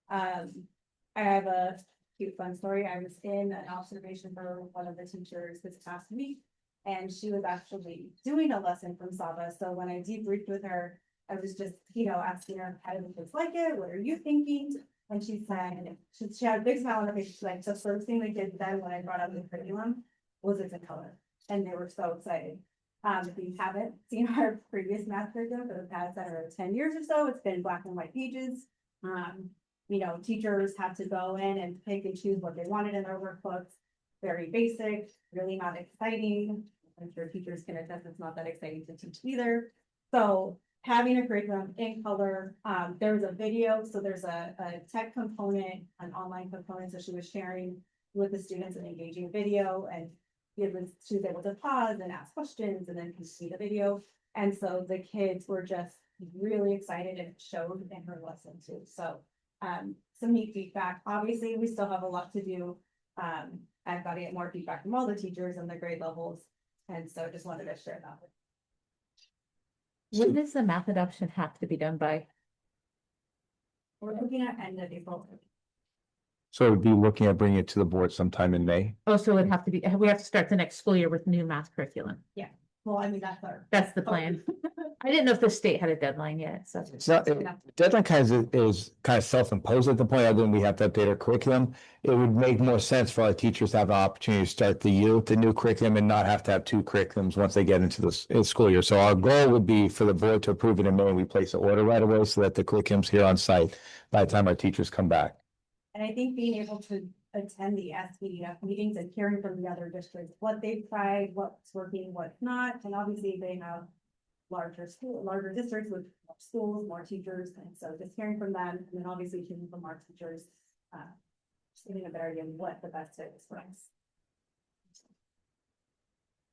I have a cute fun story. I was in an observation for one of the teachers this past week, and she was actually doing a lesson from Saba. So when I debriefed with her, I was just, asking her, how did the kids like it? What are you thinking? And she said, she had a big smile on her face. She's like, the first thing the kids said when I brought up the curriculum was it's in color. And they were so excited. If you haven't seen our previous math curriculum for the past 10 years or so, it's been black and white pages. Teachers had to go in and pick and choose what they wanted in their workbooks. Very basic, really not exciting. I'm sure teachers can attest it's not that exciting to teach either. So having a curriculum in color, there's a video, so there's a tech component, an online component. So she was sharing with the students an engaging video, and she was able to pause and ask questions and then can see the video. And so the kids were just really excited, and it showed in her lesson too. So some neat feedback. Obviously, we still have a lot to do. I've got to get more feedback from all the teachers and the grade levels. And so just wanted to share that. When does the math adoption have to be done by? We're looking at end of April. So it would be looking at bringing it to the board sometime in May. Oh, so it would have to be, we have to start the next school year with new math curriculum. Yeah. Well, That's the plan. I didn't know if the state had a deadline yet, so. It's not, deadline is kind of self-imposed at the point, other than we have to update our curriculum. It would make more sense for our teachers to have an opportunity to start the year with the new curriculum and not have to have two curriculums once they get into the school year. So our goal would be for the board to approve it in May, and we place an order right away so that the curriculum's here on site by the time our teachers come back. And I think being able to attend the SPDF meetings and hearing from the other districts, what they've tried, what's working, what's not, and obviously they have larger districts with more schools, more teachers, and so just hearing from them, and then obviously hearing from our teachers, just getting a better idea of what the best fit is for us.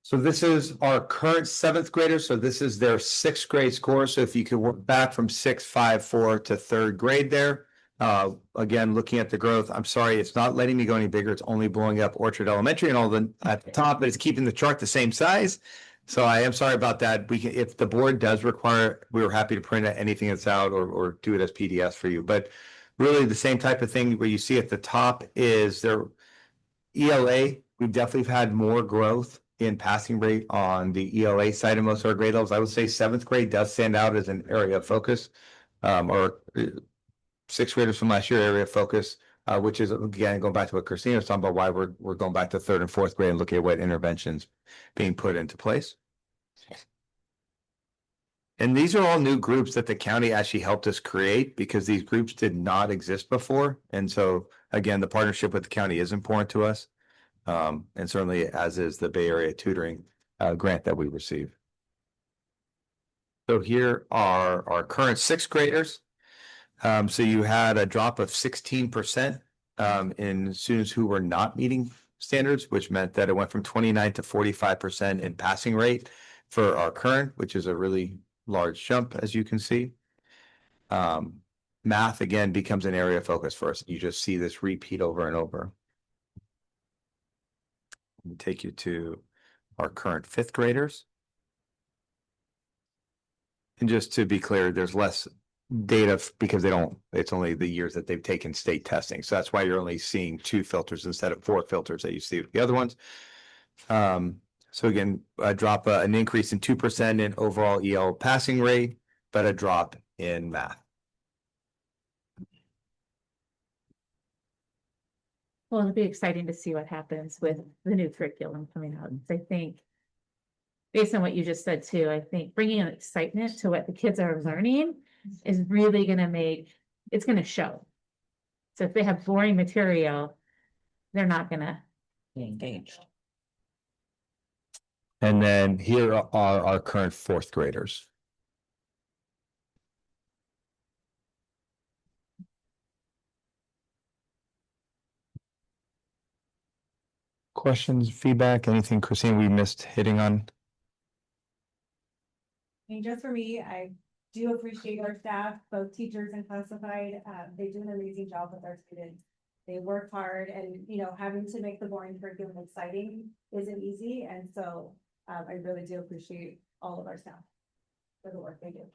So this is our current seventh graders, so this is their sixth grade score, so if you could work back from 6.54 to third grade there. Again, looking at the growth, I'm sorry, it's not letting me go any bigger, it's only blowing up Orchard Elementary and all the at the top, but it's keeping the chart the same size. So I am sorry about that, we can, if the board does require, we were happy to print anything that's out or do it as PDFs for you, but really the same type of thing where you see at the top is their ELA, we've definitely had more growth in passing rate on the ELA side of most of our grade levels. I would say seventh grade does stand out as an area of focus. Or sixth graders from last year area of focus, which is again, going back to what Christina was talking about, why we're going back to third and fourth grade and looking at what interventions being put into place. And these are all new groups that the county actually helped us create because these groups did not exist before. And so again, the partnership with the county is important to us. And certainly as is the Bay Area tutoring grant that we receive. So here are our current sixth graders. So you had a drop of 16% in students who were not meeting standards, which meant that it went from 29 to 45% in passing rate for our current, which is a really large jump, as you can see. Math again becomes an area of focus for us. You just see this repeat over and over. Let me take you to our current fifth graders. And just to be clear, there's less data because it's only the years that they've taken state testing. So that's why you're only seeing 2 filters instead of 4 filters that you see with the other ones. So again, an increase in 2% in overall EL passing rate, but a drop in math. Well, it'll be exciting to see what happens with the new curriculum coming out. I think based on what you just said too, I think bringing an excitement to what the kids are learning is really going to it's going to show. So if they have boring material, they're not going to be engaged. And then here are our current fourth graders. Questions, feedback, anything, Christine, we missed hitting on? I mean, just for me, I do appreciate our staff, both teachers and classified. They do an amazing job with our students. They work hard and, you know, having to make the boring curriculum exciting isn't easy. And so I really do appreciate all of our staff for the work they do.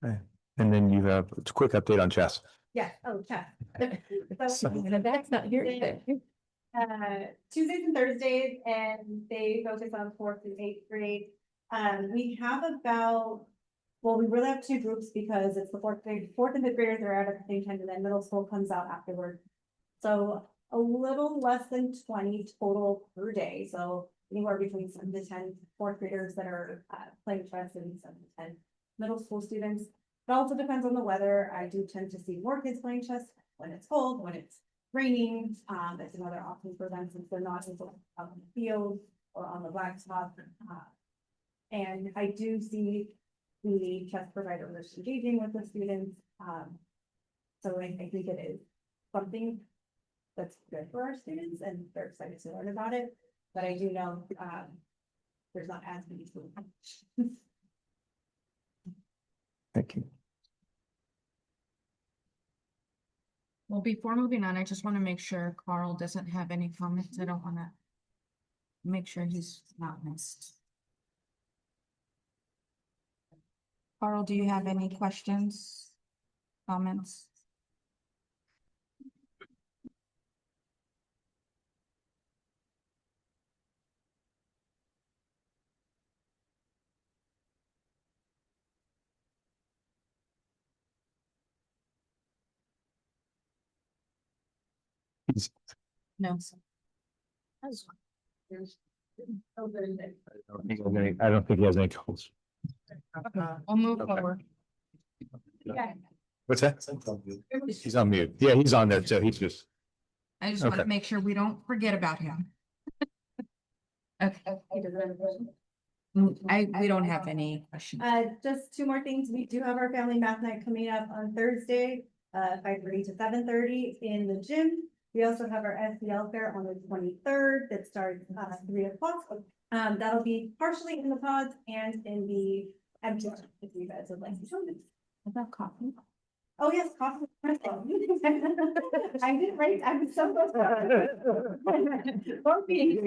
Okay. And then you have a quick update on chess. Yeah, oh, Chef. That's not here either. Tuesdays and Thursdays, and they focus on 4th and 8th grade. We have we really have 2 groups because it's the 4th and 5th graders that are out at the same time, and then middle school comes out afterward. So a little less than 20 total per day. So anywhere between 7 to 10 4th graders that are playing chess and 7 to 10 middle school students. It also depends on the weather. I do tend to see more kids playing chess when it's cold, when it's raining. That's another option for them since they're not able out in the field or on the blacktop. And I do see the chess providers engaging with the students. So I think it is something that's good for our students and they're excited to learn about it. But I do know there's not as many students. Thank you. Well, before moving on, I just want to make sure Carl doesn't have any comments. I don't want to make sure he's not missed. Carl, do you have any questions, comments? No. I don't think he has any comments. We'll move forward. Okay. What's that? He's on mute. Yeah, he's on there, so he's just. I just want to Okay. make sure we don't forget about him. Okay. We don't have any questions. Just 2 more things. We do have our family math night coming up on Thursday, 5:30 to 7:30 in the gym. We also have our SEL fair on the 23rd that starts at 3 o'clock. That'll be partially in the pods and in the empty, if you guys would like to join us. About coffee. Oh, yes, coffee. I didn't write, I was so. Coffee.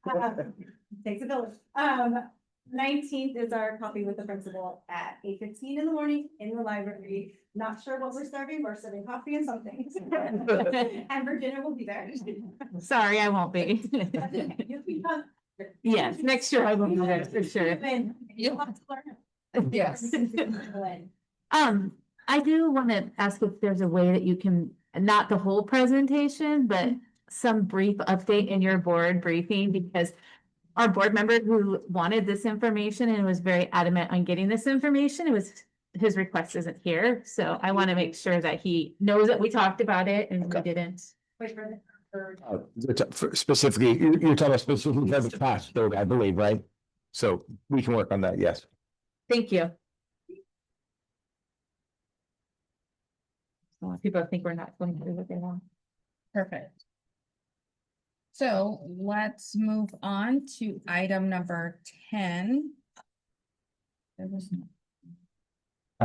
Okay. Takes a village. 19th is our coffee with the principal at 8:15 in the morning in the library. Not sure what we're serving. We're serving coffee and something. And Virginia will be there. Sorry, I won't be. You'll be fun. Yes, next year I will be there for sure. You'll have to learn. Yes. I do want to ask if there's a way that you can, not the whole presentation, but some brief update in your board briefing, because our board member who wanted this information and was very adamant on getting this information, it was, his request isn't here, so I want to make sure that he knows that we talked about it and we didn't. Specifically, you're talking about specifically for the class, though, I believe, right? So we can work on that, yes. Thank you. People think we're not going to do what they want. Perfect. So let's move on to item number 10. There was no.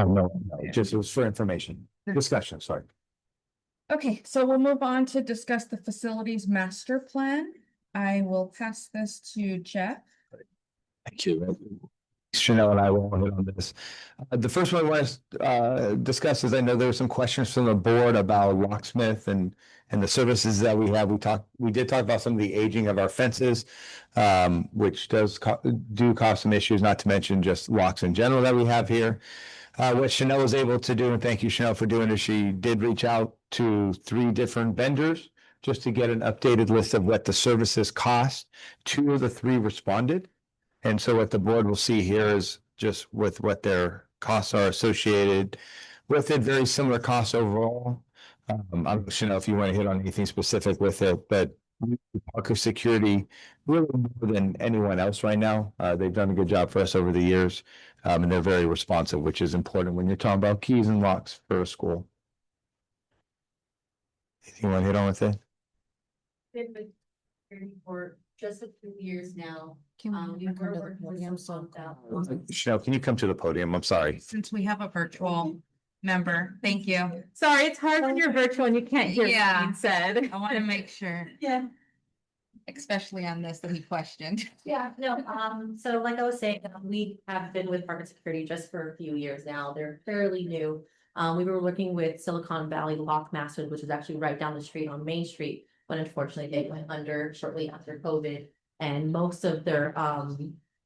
No, just it was for information, discussion, sorry. Okay, so we'll move on to discuss the facilities master plan. I will pass this to Jeff. Thank you. Chanel and I will hit on this. The first one I want to discuss is I know there were some questions from the board about locksmith and the services that we have. We did talk about some of the aging of our fences, which does cause some issues, not to mention just locks in general that we have here. What Chanel was able to do, and thank you, Chanel, for doing it, she did reach out to 3 different vendors just to get an updated list of what the services cost. 2 of the 3 responded. And so what the board will see here is just with what their costs are associated with it, very similar costs overall. I don't know if you want to hit on anything specific with it, but Parker Security, really more than anyone else right now. They've done a good job for us over the years, and they're very responsive, which is important when you're talking about keys and locks for a school. Anything you want to hit on with it? Been with security for just a few years now. Can We were working with some folks out. Chanel, can you come to the podium? I'm sorry. Since we have a virtual member, thank you. Sorry, it's hard when you're virtual and you can't hear what's Yeah. being said. I want to make sure, Yeah. especially on this that he questioned. Yeah, no, so like I was saying, we have been with Parker Security just for a few years now. They're fairly new. We were working with Silicon Valley Lockmasters, which is actually right down the street on Main Street, but unfortunately they went under shortly after COVID. And most of their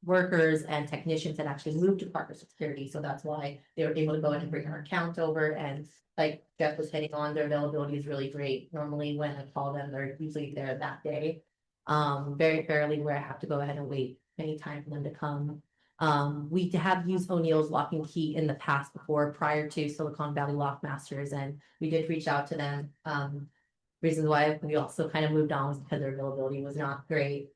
workers and technicians had actually moved to Parker Security, so that's why they were able to go ahead and bring our account over. And like Jeff was hitting on, their availability is really great. Normally when I call them, they're usually there that day. Very fairly where I have to go ahead and wait any time for them to come. We have used O'Neill's Lock and Key in the past before, prior to Silicon Valley Lockmasters, and we did reach out to them. Reasons why we also kind of moved on was because their availability was not great.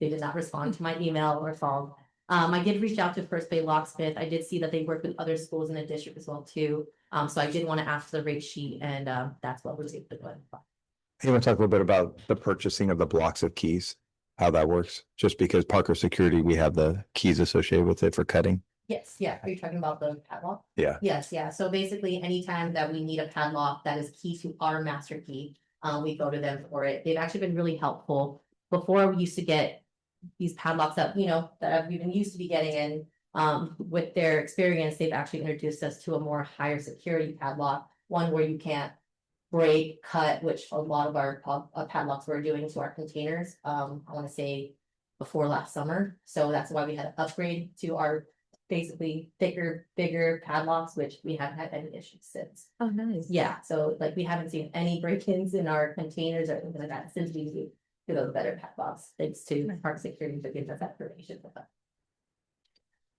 They did not respond to my email or call. I did reach out to First Bay Locksmith. I did see that they work with other schools in the district as well too. So I did want to ask for the rate sheet, and that's what was able to go ahead and find. You want to talk a little bit about the purchasing of the blocks of keys, how that works? Just because Parker Security, we have the keys associated with it for cutting. Yes, yeah. Are you talking about the padlock? Yeah. Yes, yeah. So basically, anytime that we need a padlock that is key to our master key, we go to them for it. They've actually been really helpful. Before we used to get these padlocks that, that we've been used to be getting in, with their experience, they've actually introduced us to a more higher security padlock, one where you can't break, cut, which a lot of our padlocks were doing to our containers. I want to say before last summer. So that's why we had to upgrade to our basically thicker, bigger padlocks, which we haven't had any issues since. Oh, nice. Yeah, so like we haven't seen any break-ins in our containers or anything like that since we moved to those better padlocks, thanks to Park Security for giving us that information with that.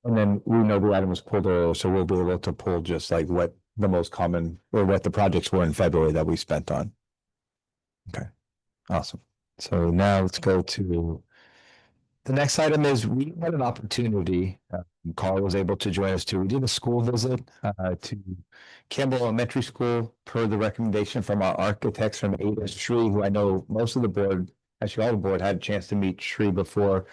And then we know the item was pulled earlier, so we'll be able to pull just like what the most common or what the projects were in February that we spent on. Okay, awesome. So now let's go to The next item is we had an opportunity, Carl was able to join us too. We did a school visit to Campbell Elementary School per the recommendation from our architects from Ada Shree, who I know most of the board, actually all the board had a chance to meet Shree before.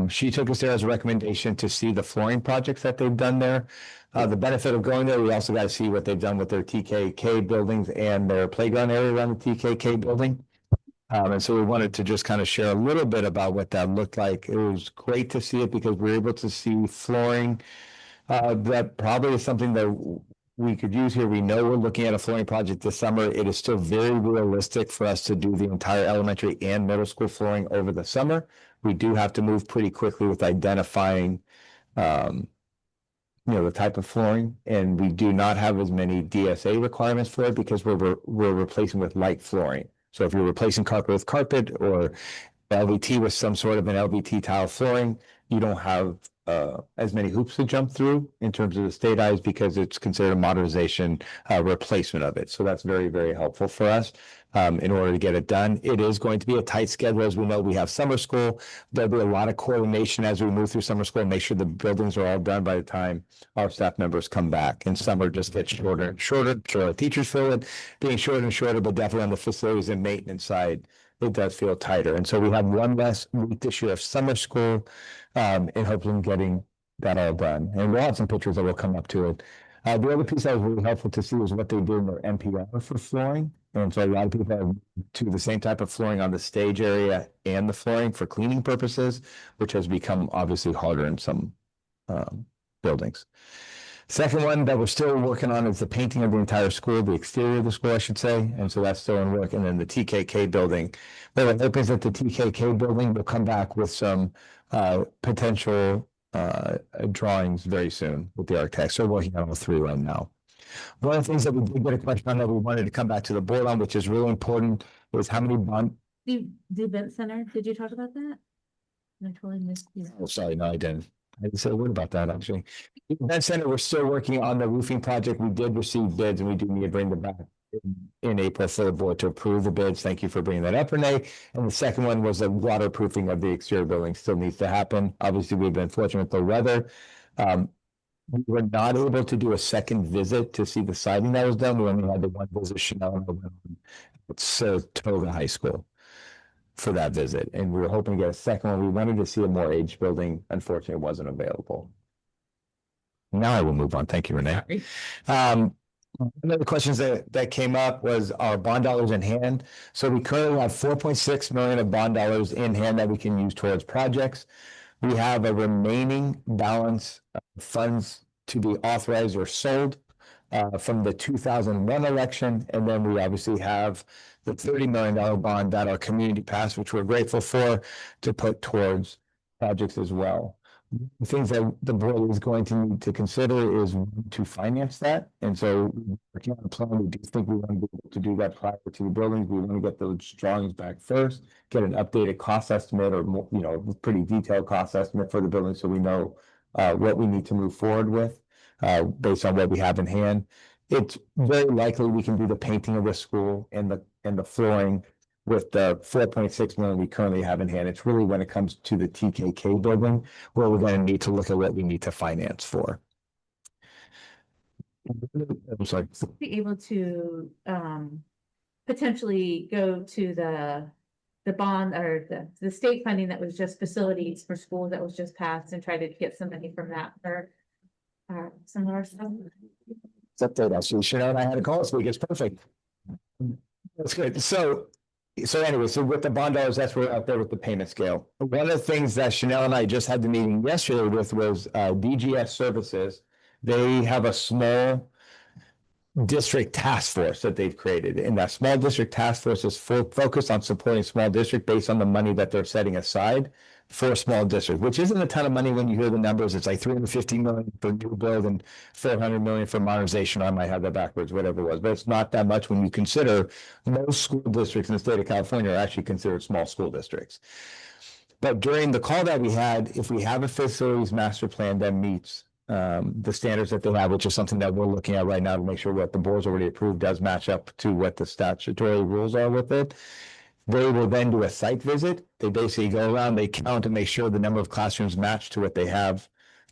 She took us there as a recommendation to see the flooring projects that they've done there. The benefit of going there, we also got to see what they've done with their TKK buildings and their playground area around the TKK building. And so we wanted to just kind of share a little bit about what that looked like. It was great to see it because we were able to see flooring. That probably is something that we could use here. We know we're looking at a flooring project this summer. It is still very realistic for us to do the entire elementary and middle school flooring over the summer. We do have to move pretty quickly with identifying, the type of flooring, and we do not have as many DSA requirements for it because we're replacing with light flooring. So if you're replacing carpet with carpet or LVT with some sort of an LVT tile flooring, you don't have as many hoops to jump through in terms of the state eyes because it's considered a modernization replacement of it. So that's very, very helpful for us in order to get it done. It is going to be a tight schedule. As we know, we have summer school. There'll be a lot of coordination as we move through summer school and make sure the buildings are all done by the time our staff members come back. And summer just gets shorter and shorter. Sure, the teachers feel it being shorter and shorter, but definitely on the facilities and maintenance side, it does feel tighter. And so we have one less week this year of summer school and hopefully getting that all done. And we'll have some pictures that will come up to it. The other piece that was really helpful to see was what they did in their NPR for flooring. And so a lot of people have to the same type of flooring on the stage area and the flooring for cleaning purposes, which has become obviously harder in some buildings. Second one that we're still working on is the painting of the entire school, the exterior of the school, I should say. And so that's still in work. And then the TKK building. But it opens that the TKK building will come back with some potential drawings very soon with the architects. So we're working on all three right now. One of the things that we did get a question on that we wanted to come back to the board on, which is really important, is how many bond. The event center, did you talk about that? I totally missed you. Oh, sorry, no, I didn't. I didn't say a word about that, actually. The event center, we're still working on the roofing project. We did receive bids and we do need to bring them back in April for the board to approve the bids. Thank you for bringing that up, Renee. And the second one was the waterproofing of the exterior building still needs to happen. Obviously, we've been fortunate with the weather. We were not able to do a second visit to see the siding that was done. We only had the one visit, Chanel, at Saratoga High School for that visit. And we were hoping to get a second one. We wanted to see a more aged building. Unfortunately, it wasn't available. Now I will move on. Thank you, Renee. One of the questions that came up was our bond dollars in hand. So we currently have 4.6 million of bond dollars in hand that we can use towards projects. We have a remaining balance of funds to be authorized or sold from the 2001 election. And then we obviously have the $30 million bond that our community passed, which we're grateful for, to put towards projects as well. The things that the board is going to need to consider is to finance that. And so working on a plan, we do think we want to be able to do that prior to the buildings. We want to get those drawings back first, get an updated cost estimate or more, pretty detailed cost estimate for the building so we know what we need to move forward with based on what we have in hand. It's very likely we can do the painting of the school and the flooring with the 4.6 million we currently have in hand. It's really when it comes to the TKK building where we're going to need to look at what we need to finance for. I'm sorry. Be able to potentially go to the bond or the state funding that was just facilities for schools that was just passed and try to get some money from that for some of our stuff. It's update actually. Chanel and I had a call this week. It's perfect. That's good. So anyway, so with the bond dollars, that's where we're out there with the payment scale. One of the things that Chanel and I just had the meeting yesterday with was DGS Services. They have a small district task force that they've created. And that small district task force is focused on supporting small district based on the money that they're setting aside for a small district, which isn't a ton of money when you hear the numbers. It's like 350 million for new build and 400 million for modernization. I might have that backwards, whatever it was, but it's not that much when you consider most school districts in the state of California are actually considered small school districts. But during the call that we had, if we have a facilities master plan that meets the standards that they have, which is something that we're looking at right now to make sure what the board's already approved does match up to what the statutory rules are with it, They will then do a site visit. They basically go around, they count and make sure the number of classrooms match to what they have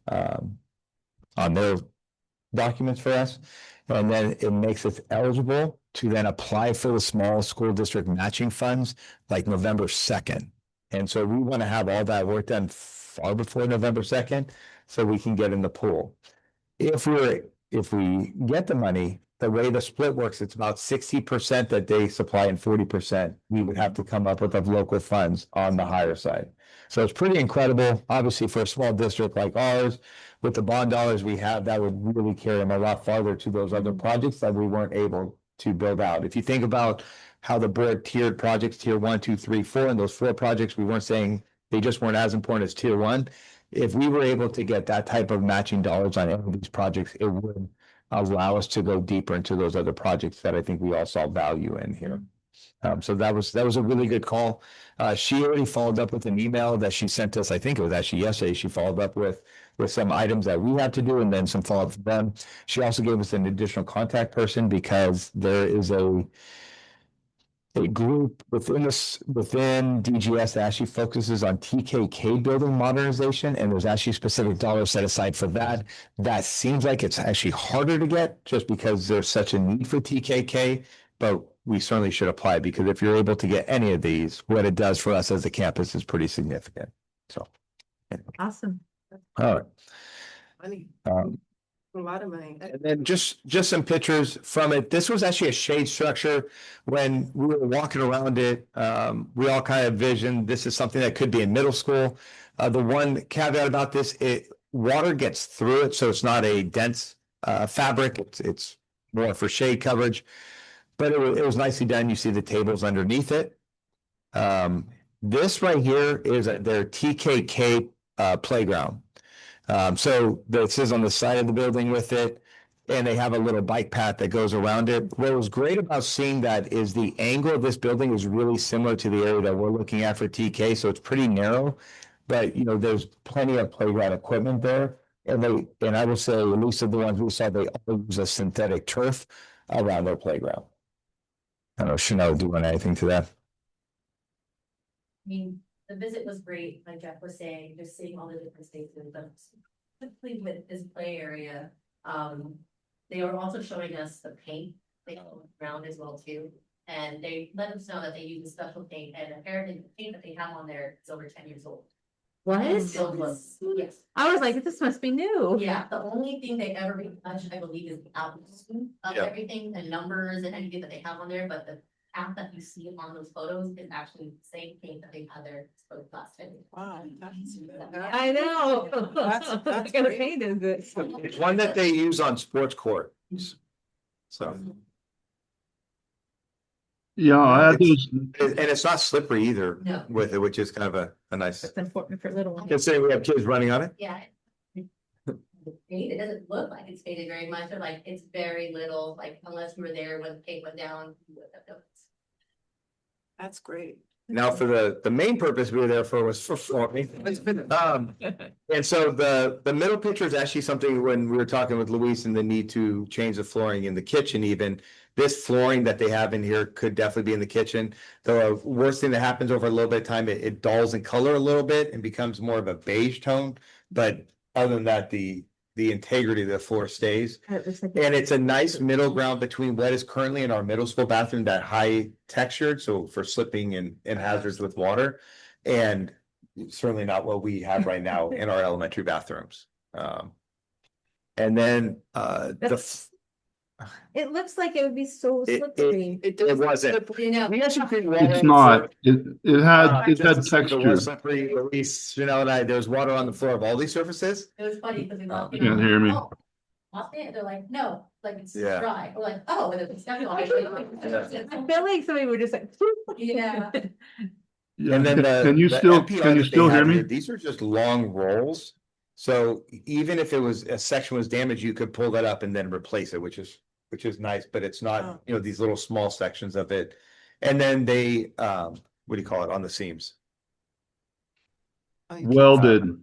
on their documents for us. And then it makes us eligible to then apply for the small school district matching funds like November 2nd. And so we want to have all that work done far before November 2nd, so we can get in the pool. If we get the money, the way the split works, it's about 60% that they supply and 40% we would have to come up with of local funds on the higher side. So it's pretty incredible, obviously, for a small district like ours, with the bond dollars we have, that would really carry them a lot farther to those other projects that we weren't able to build out. If you think about how the board tiered projects, tier 1, 2, 3, 4, and those 4 projects, we weren't saying they just weren't as important as tier 1. If we were able to get that type of matching dollars on any of these projects, it would allow us to go deeper into those other projects that I think we all saw value in here. So that was a really good call. She already followed up with an email that she sent us. I think it was actually yesterday. She followed up with some items that we had to do and then some follow-up from them. She also gave us an additional contact person because there is a group within DGS that actually focuses on TKK building modernization, and there's actually specific dollars set aside for that. That seems like it's actually harder to get just because there's such a need for TKK, but we certainly should apply, because if you're able to get any of these, what it does for us as a campus is pretty significant. So. Awesome. All right. Money. A lot of money. And then just some pictures from it. This was actually a shade structure. When we were walking around it, we all kind of envisioned this is something that could be in middle school. The one caveat about this, water gets through it, so it's not a dense fabric. It's more for shade coverage, but it was nicely done. You see the tables underneath it. This right here is their TKK playground. So this is on the side of the building with it, and they have a little bike path that goes around it. What was great about seeing that is the angle of this building is really similar to the area that we're looking at for TK, so it's pretty narrow, but there's plenty of playground equipment there. And I will say, at least of the ones we saw, they all use a synthetic turf around their playground. I don't know, Chanel, do you want anything to that? I mean, the visit was great, like Jeff was saying, just seeing all the different spaces, but specifically with this play area, they were also showing us the paint they go around as well too. And they let us know that they use a special paint, and apparently the paint that they have on there is over 10 years old. What? Yes. I was like, this must be new. Yeah, the only thing they ever retouched, I believe, is the outline of everything, the numbers and anything that they have on there, but the path that you see on those photos is actually the same paint that they've had there for the last 10 years. Wow. I know. That's What kind of great. paint is it? It's one that they use on sports courts. So. Yeah, I had those. And it's not slippery either No. with it, which is kind of a nice, It's important for little ones. considering we have kids running on it. Yeah. It doesn't look like it's faded very much, or like it's very little, like unless you were there when the paint went down. You would have noticed. That's great. Now, for the main purpose we were there for was for flooring. And so the middle picture is actually something when we were talking with Luis and the need to change the flooring in the kitchen even. This flooring that they have in here could definitely be in the kitchen. The worst thing that happens over a little bit of time, it dulls in color a little bit and becomes more of a beige tone. But other than that, the integrity of the floor stays. And it's a nice middle ground between what is currently in our middle school bathroom, that high textured, so for slipping and hazards with water. And certainly not what we have right now in our elementary bathrooms. And then It looks like it would be so It- slippery. it wasn't. You know, We actually did It's not. It had It texture. was slippery. Luis, Chanel and I, there's water on the floor of all these surfaces. it was funny because we walked in. Can't hear me. "Oh, lost it?" They're like, no, like it's Yeah. dry. We're like, oh, and it's definitely. I feel like somebody would just like. Yeah. Yeah, And then can you still MPR can you that they still hear have me? here, these are just long rolls. So even if it was a section was damaged, you could pull that up and then replace it, which is nice, but it's not, these little small sections of it. And then they, what do you call it, on the seams? Welded.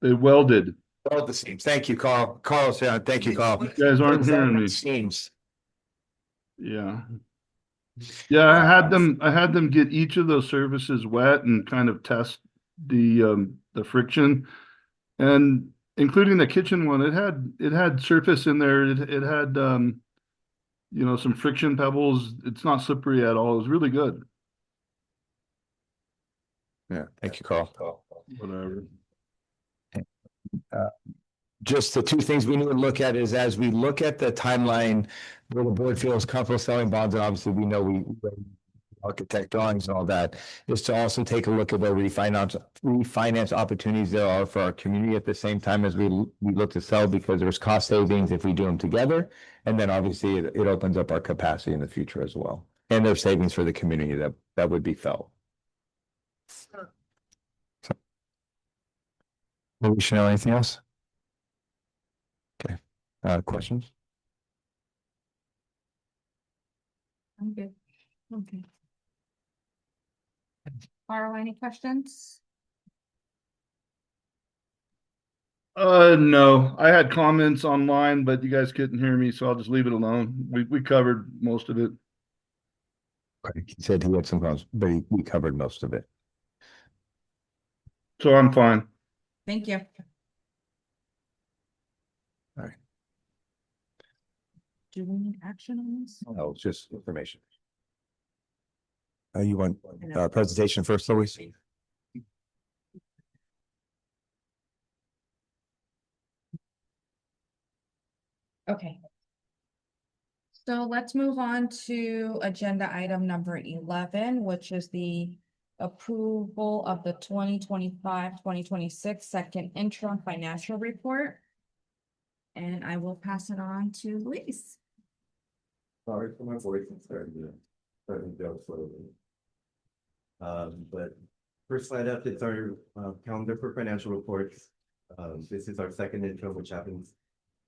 They welded. Oh, the seams. Thank you, Carl. Thank you, Carl. You guys aren't hearing me. Seams. Yeah. Yeah, I had them get each of those surfaces wet and kind of test the friction. And including the kitchen one, it had surface in there. It had you know, some friction pebbles. It's not slippery at all. It was really good. Yeah, thank you, Carl. Whatever. Just the two things we need to look at is as we look at the timeline where the board feels comfortable selling bonds, and obviously we know we architect drawings and all that, is to also take a look at where refinance opportunities there are for our community at the same time as we look to sell, because there's cost savings if we do them together. And then obviously it opens up our capacity in the future as well. And there's savings for the community that would be felt. Maybe Chanel, anything else? Okay, questions? I'm good. Okay. Carl, any questions? No, I had comments online, but you guys couldn't hear me, so I'll just leave it alone. We covered most of it. He said he had some comments, but we covered most of it. So I'm fine. Thank you. All right. Do we need action on this? No, it's just information. You want presentation first, Louise? Okay. So let's move on to agenda item number 11, which is the approval of the 2025-2026 second interim financial report. And I will pass it on to Luis. Sorry for my voice, I'm starting to go slowly. But first slide up is our calendar for financial reports. This is our second interim, which happens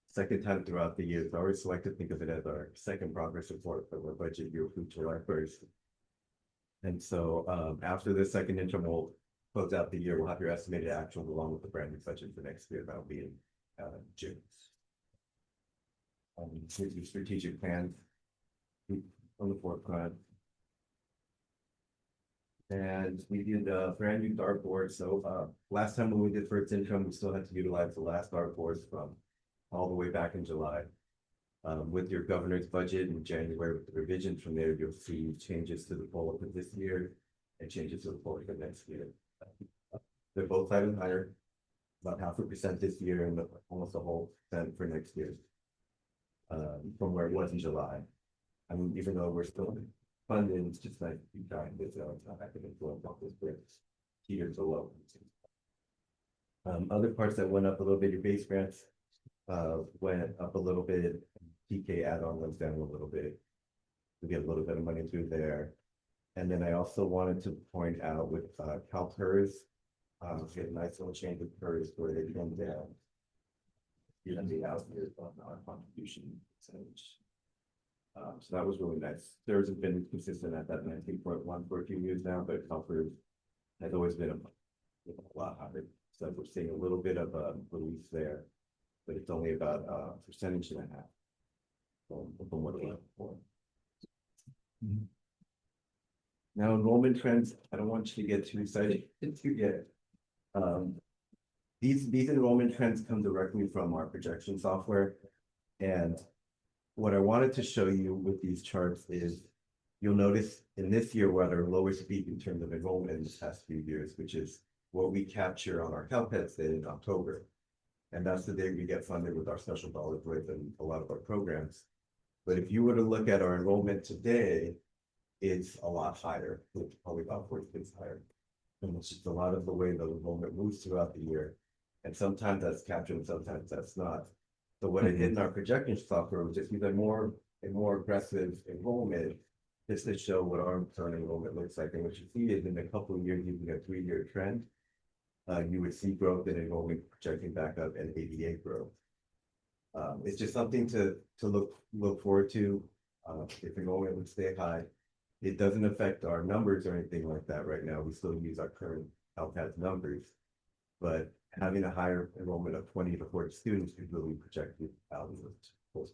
second time throughout the year. So I always like to think of it as our second progress report for our budget year through July 1st. And so after the second interim, we'll close out the year. We'll have your estimated actual along with the brand new budget for next year. That'll be in June. Here's your strategic plan on the forefront. And we did a brand new dartboard. So last time when we did first interim, we still had to utilize the last dartboards from all the way back in July. With your governor's budget in January, with the revisions from there, you'll see changes to the COLA for this year and changes to the COLA for next year. They're both slightly higher, about 0.5% this year and almost a whole % for next year. From where it was in July. I mean, even though we're still funding, it's just like you trying this out. It's not having to influence off this bricks here below. Other parts that went up a little bit, your base grants went up a little bit. PK add-on went down a little bit. We get a little bit of money through there. And then I also wanted to point out with CalPERS, we had a nice little change with PERS where they came down. You know, the out years on our contribution percentage. So that was really nice. There's been consistent at that 19.1 for a few years now, but CalPERS has always been a lot higher. So we're seeing a little bit of a release there, but it's only about a percentage and a half from what we have before. Now enrollment trends, I don't want you to get too excited yet. These enrollment trends come directly from our projection software. And what I wanted to show you with these charts is you'll notice in this year we're at our lowest peak in terms of enrollment in the past few years, which is what we capture on our CalPERS Day in October. And that's the day we get funded with our special dollars with and a lot of our programs. But if you were to look at our enrollment today, it's a lot higher. It's probably about 40 kids higher. And it's just a lot of the way the enrollment moves throughout the year. And sometimes that's captured and sometimes that's not. So what I did in our projection software was just use a more aggressive enrollment just to show what our current enrollment looks like. And what you see is in a couple of years, using a 3-year trend, you would see growth in enrollment projecting back up and ADA growth. It's just something to look forward to. If enrollment would stay high, it doesn't affect our numbers or anything like that right now. We still use our current LCAS numbers, but having a higher enrollment of 20 to 40 students could really project it out in the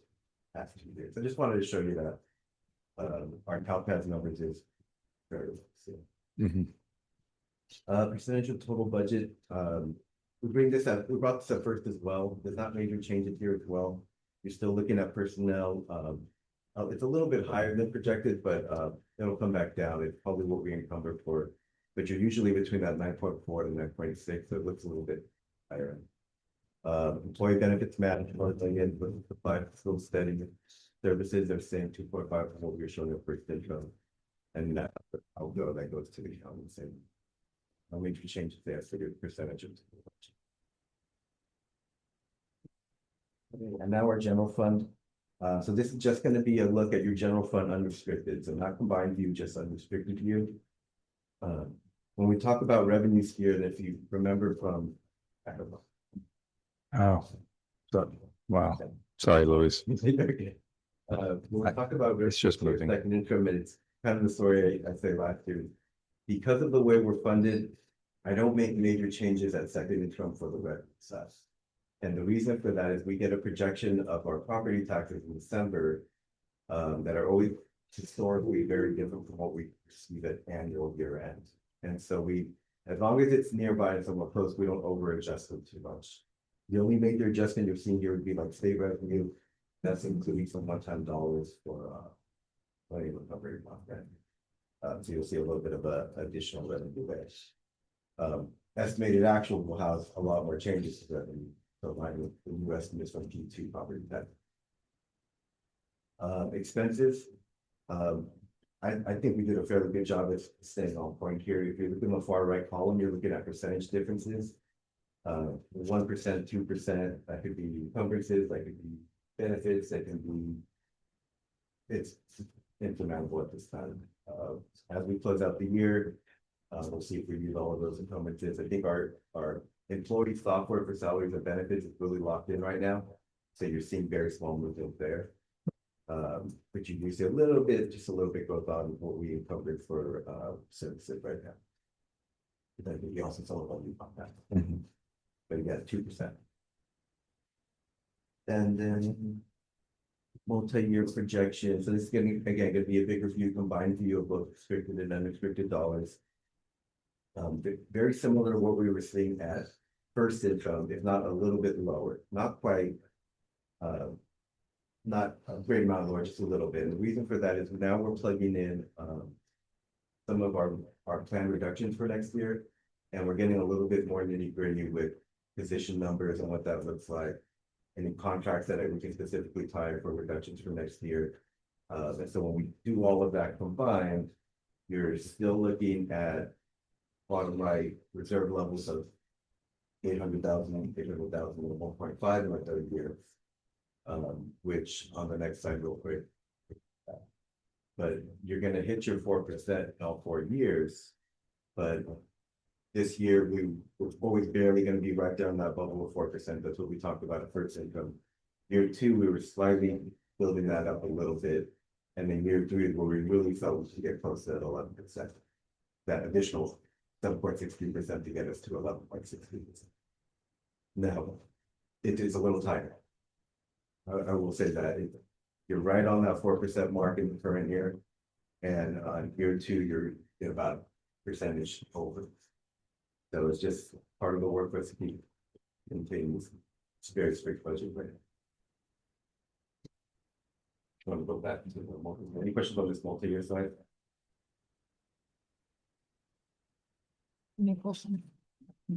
past 2 years. I just wanted to show you that. our CalPERS numbers is very low. So, Mhm. percentage of total budget, we brought this up first as well. There's not major changes here as well. You're still looking at personnel, it's a little bit higher than projected, but, it'll come back down. It's probably what we encumbered for. But you're usually between that 9.4 and 9.6, so it looks a little bit higher. Employee benefits management, again, with the five still steady. Services are saying 2.5 from what we're showing up for income. And that, that goes to the county, same. No major changes there, so good percentage of. Okay, and now our general fund. So this is just gonna be a look at your general fund unrestricted, so not combined view, just unrestricted view. When we talk about revenues here, and if you remember from, I don't know. Oh, so, wow. Sorry, Louis. When we talk about It's just moving. second income, it's kind of the story I say last year. Because of the way we're funded, I don't make major changes at second income for the revenue side. And the reason for that is we get a projection of our property taxes in December that are always historically very different from what we receive at annual year end. And so we, as long as it's nearby and somewhat close, we don't over adjust them too much. The only major adjustment you're seeing here would be like state revenue. That's including some one-time dollars for recovery plan. So you'll see a little bit of a additional revenue there. Estimated actual will have a lot more changes to revenue. So line with the new estimates from Q2 property tax. Expenses. I think we did a fairly good job of staying on point here. If you look in the far right column, you're looking at percentage differences. 1%, 2%, that could be encumbrances, that could be benefits, that can be, it's implementable at this time. As we close out the year, we'll see if we use all of those encumbrances. I think our employee software for salaries and benefits is really locked in right now. So you're seeing very small movement there. But you do see a little bit, just a little bit goes on what we encumbered for services right now. But then we also saw what we found that. But you got 2%. And then multi-year projection. So this is gonna be a bigger view, combined view of both restricted and unrestricted dollars. Very similar to what we were seeing at first income, if not a little bit lower, not quite, not a great amount lower, just a little bit. And the reason for that is now we're plugging in some of our plan reductions for next year, and we're getting a little bit more nitty-gritty with position numbers and what that looks like. Any contracts that we can specifically tie for reductions for next year. And so when we do all of that combined, you're still looking at bottom right reserve levels of 800,000, 1.5 in the third year. Which on the next slide real quick. But you're gonna hit your 4% in all 4 years. But this year we're always barely gonna be right down that bubble of 4%. That's what we talked about at first income. Year 2, we were slightly building that up a little bit. And then year 3, where we really felt we should get close to that 11%. That additional 7.63% to get us to 11.63%. Now, it is a little tighter. I will say that you're right on that 4% mark in the current year. And year 2, you're in about percentage over. So it's just part of the work with keep contains very strict budget plan. Want to go back into the multi? Any questions on this multi-year side? Any question?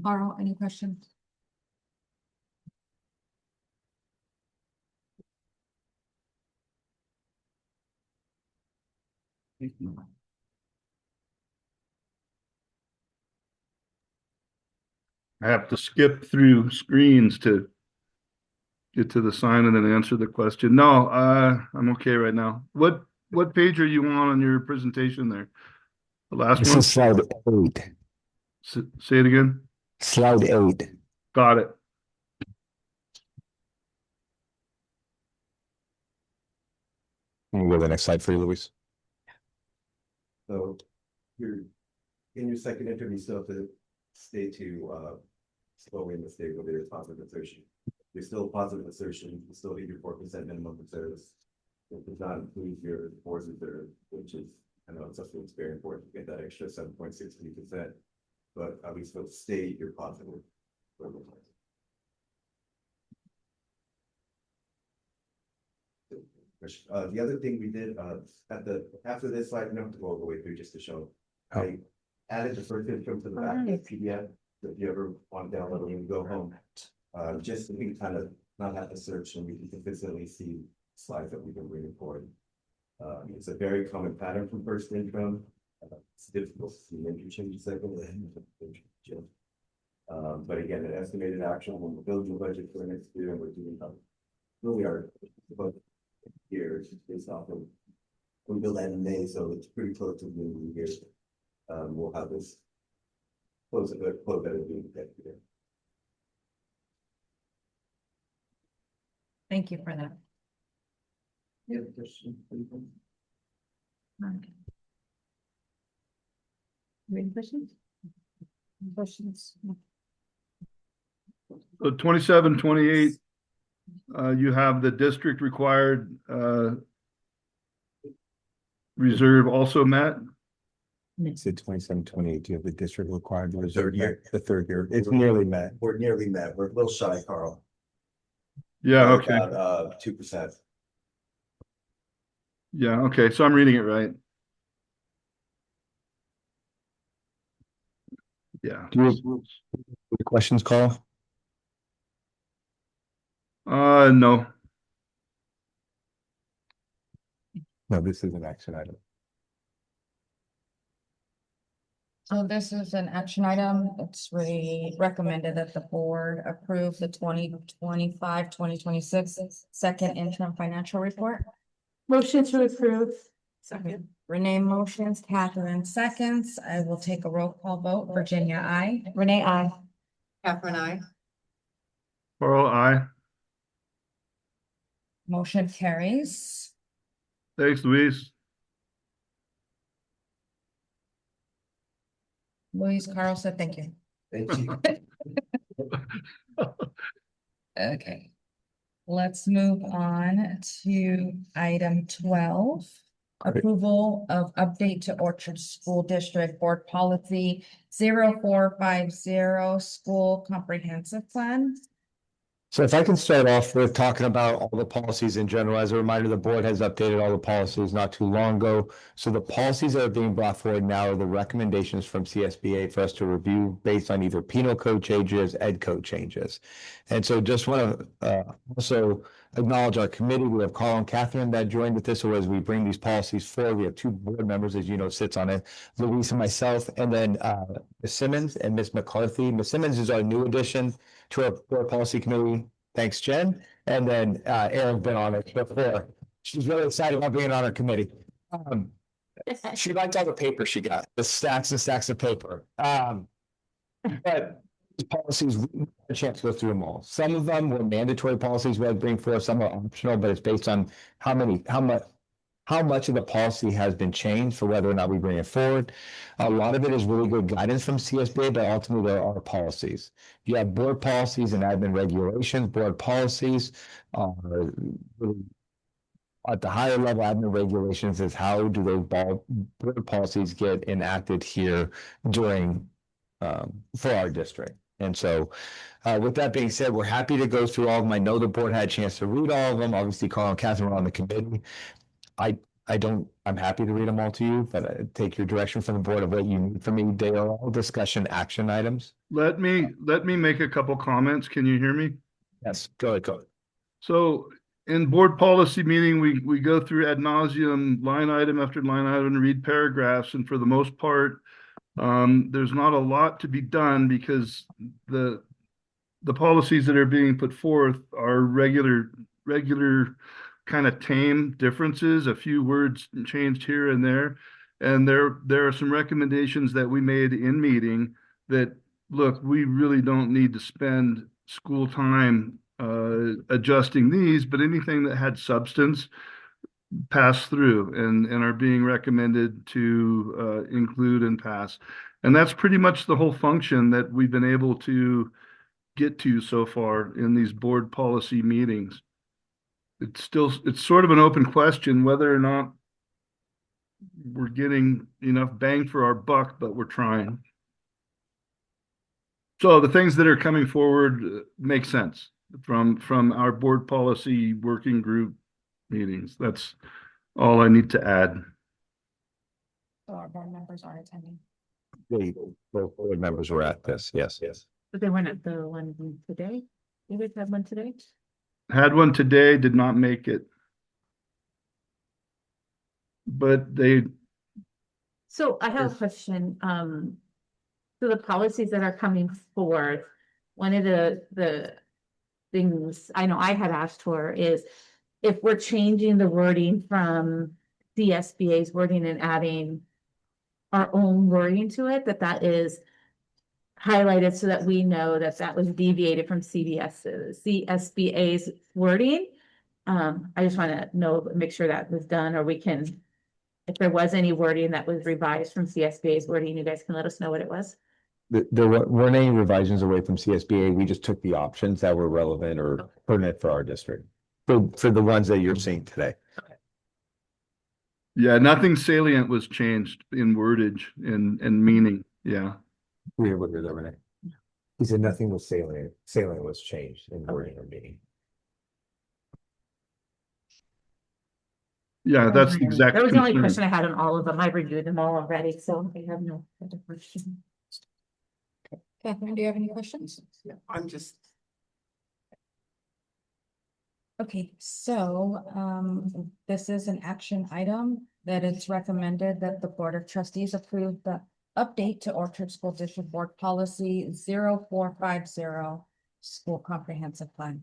Carl, any questions? I have to skip through screens to get to the sign and then answer the question. No, I'm okay right now. What page are you on your presentation there? The last This one? is slide 8. Say it again. Slide 8. Got it. We'll go to the next slide for you, Luis. So you're in your second interview, you still have to stay to slow in the state where there's positive assertion. There's still a positive assertion, you still need your 4% minimum reserves. It does not include your board reserve, which is, I know it's something that's very important to get that extra 7.63%. But at least for the state, you're positive. The other thing we did, after this slide, you don't have to go all the way through just to show. I added the first intro to the back of the PDF, so if you ever want to download it when you go home. Just so we can kind of not have to search and we can consistently see slides that we've been bringing forward. It's a very common pattern from first income. It's difficult to see major changes second. But again, an estimated actual when we're building the budget for next year and we're doing really our budget years based off of we build that in May, so it's pretty close to the end of the year. We'll have this close at the beginning next year. Thank you for that. You have a question? Any questions? Questions? So 27, 28, you have the district required reserve also met. It's the 27, 28. You have the district required reserve. The third year. It's nearly met. We're nearly met. We're a little shy, Carl. Yeah, okay. 2%. Yeah, okay. So I'm reading it right. Yeah. Do you have questions, Carl? No. No, this is an action item. So this is an action item. It's really recommended that the board approve the 2025-2026 second interim financial report. Motion to approve. Second. Renee motions, Catherine seconds. I will take a roll call vote. Virginia, I. Renee, I. Catherine, I. Carl, I. Motion carries. Thanks, Luis. Louise Carl said thank you. Thank you. Okay. Let's move on to item 12. Great. Approval of update to Orchard School District Board Policy 0450 School Comprehensive Plan. So if I can start off with talking about all the policies in general, as a reminder, the board has updated all the policies not too long ago. So the policies that are being brought forward now are the recommendations from CSBA for us to review based on either penal code changes, ed code changes. And so just want to also acknowledge our committee. We have Carl and Catherine that joined with this. So as we bring these policies forward, we have two board members, as you know, sits on it, Louise and myself, and then Ms. Simmons and Ms. McCarthy. Ms. Simmons is our new addition to our board policy committee. Thanks, Jen. And then Erin's been on it before. She's really excited about being on our committee. She liked all the paper she got, the stacks and stacks of paper. But these policies, we had a chance to go through them all. Some of them were mandatory policies we had to bring forth, some are optional, but it's based on how much of the policy has been changed for whether or not we bring it forward. A lot of it is really good guidance from CSBA, but ultimately there are policies. You have board policies and admin regulations. Board policies really at the higher level. Admin regulations is how do those board policies get enacted here during for our district. And so with that being said, we're happy to go through all of them. I know the board had a chance to read all of them. Obviously, Carl and Catherine were on the committee. I'm happy to read them all to you, but I take your direction from the board of what you need from me. They are all discussion action items. Let me make a couple comments. Can you hear me? Yes, go ahead. So in board policy meeting, we go through ad nauseum, line item after line item, and read paragraphs. And for the most part, there's not a lot to be done because the policies that are being put forth are regular kind of tame differences, a few words changed here and there. And there are some recommendations that we made in meeting that, look, we really don't need to spend school time adjusting these, but anything that had substance pass through and are being recommended to include and pass. And that's pretty much the whole function that we've been able to get to so far in these board policy meetings. it's sort of an open question whether or not we're getting enough bang for our buck, but we're trying. So the things that are coming forward make sense from our board policy working group meetings. That's all I need to add. So our board members are attending. Both board members were at this, yes. But they weren't at the one today? You guys have one today? Had one today, did not make it. But they, So I have a question, so the policies that are coming forth, one of the things I know I had asked for is if we're changing the wording from CSBA's wording and adding our own wording to it, that is highlighted so that we know that was deviated from CSBA's wording. I just want to know, make sure that was done, or we can, if there was any wording that was revised from CSBA's wording, you guys can let us know what it was. There weren't any revisions away from CSBA. We just took the options that were relevant or pertinent for our district. For the ones that you're seeing today. yeah, nothing salient was changed in wordage and meaning. Yeah. We hear what you're there, Renee. He said nothing was salient. Salient was changed in wording or meaning. Yeah, that's the exact. That was the only concern. question I had on all of them. I reviewed them all already, so I have no other question. Catherine, do you have any questions? I'm just. Okay, so this is an action item that it's recommended that the Board of Trustees approve the update to Orchard School District Board Policy 0450 School Comprehensive Plan.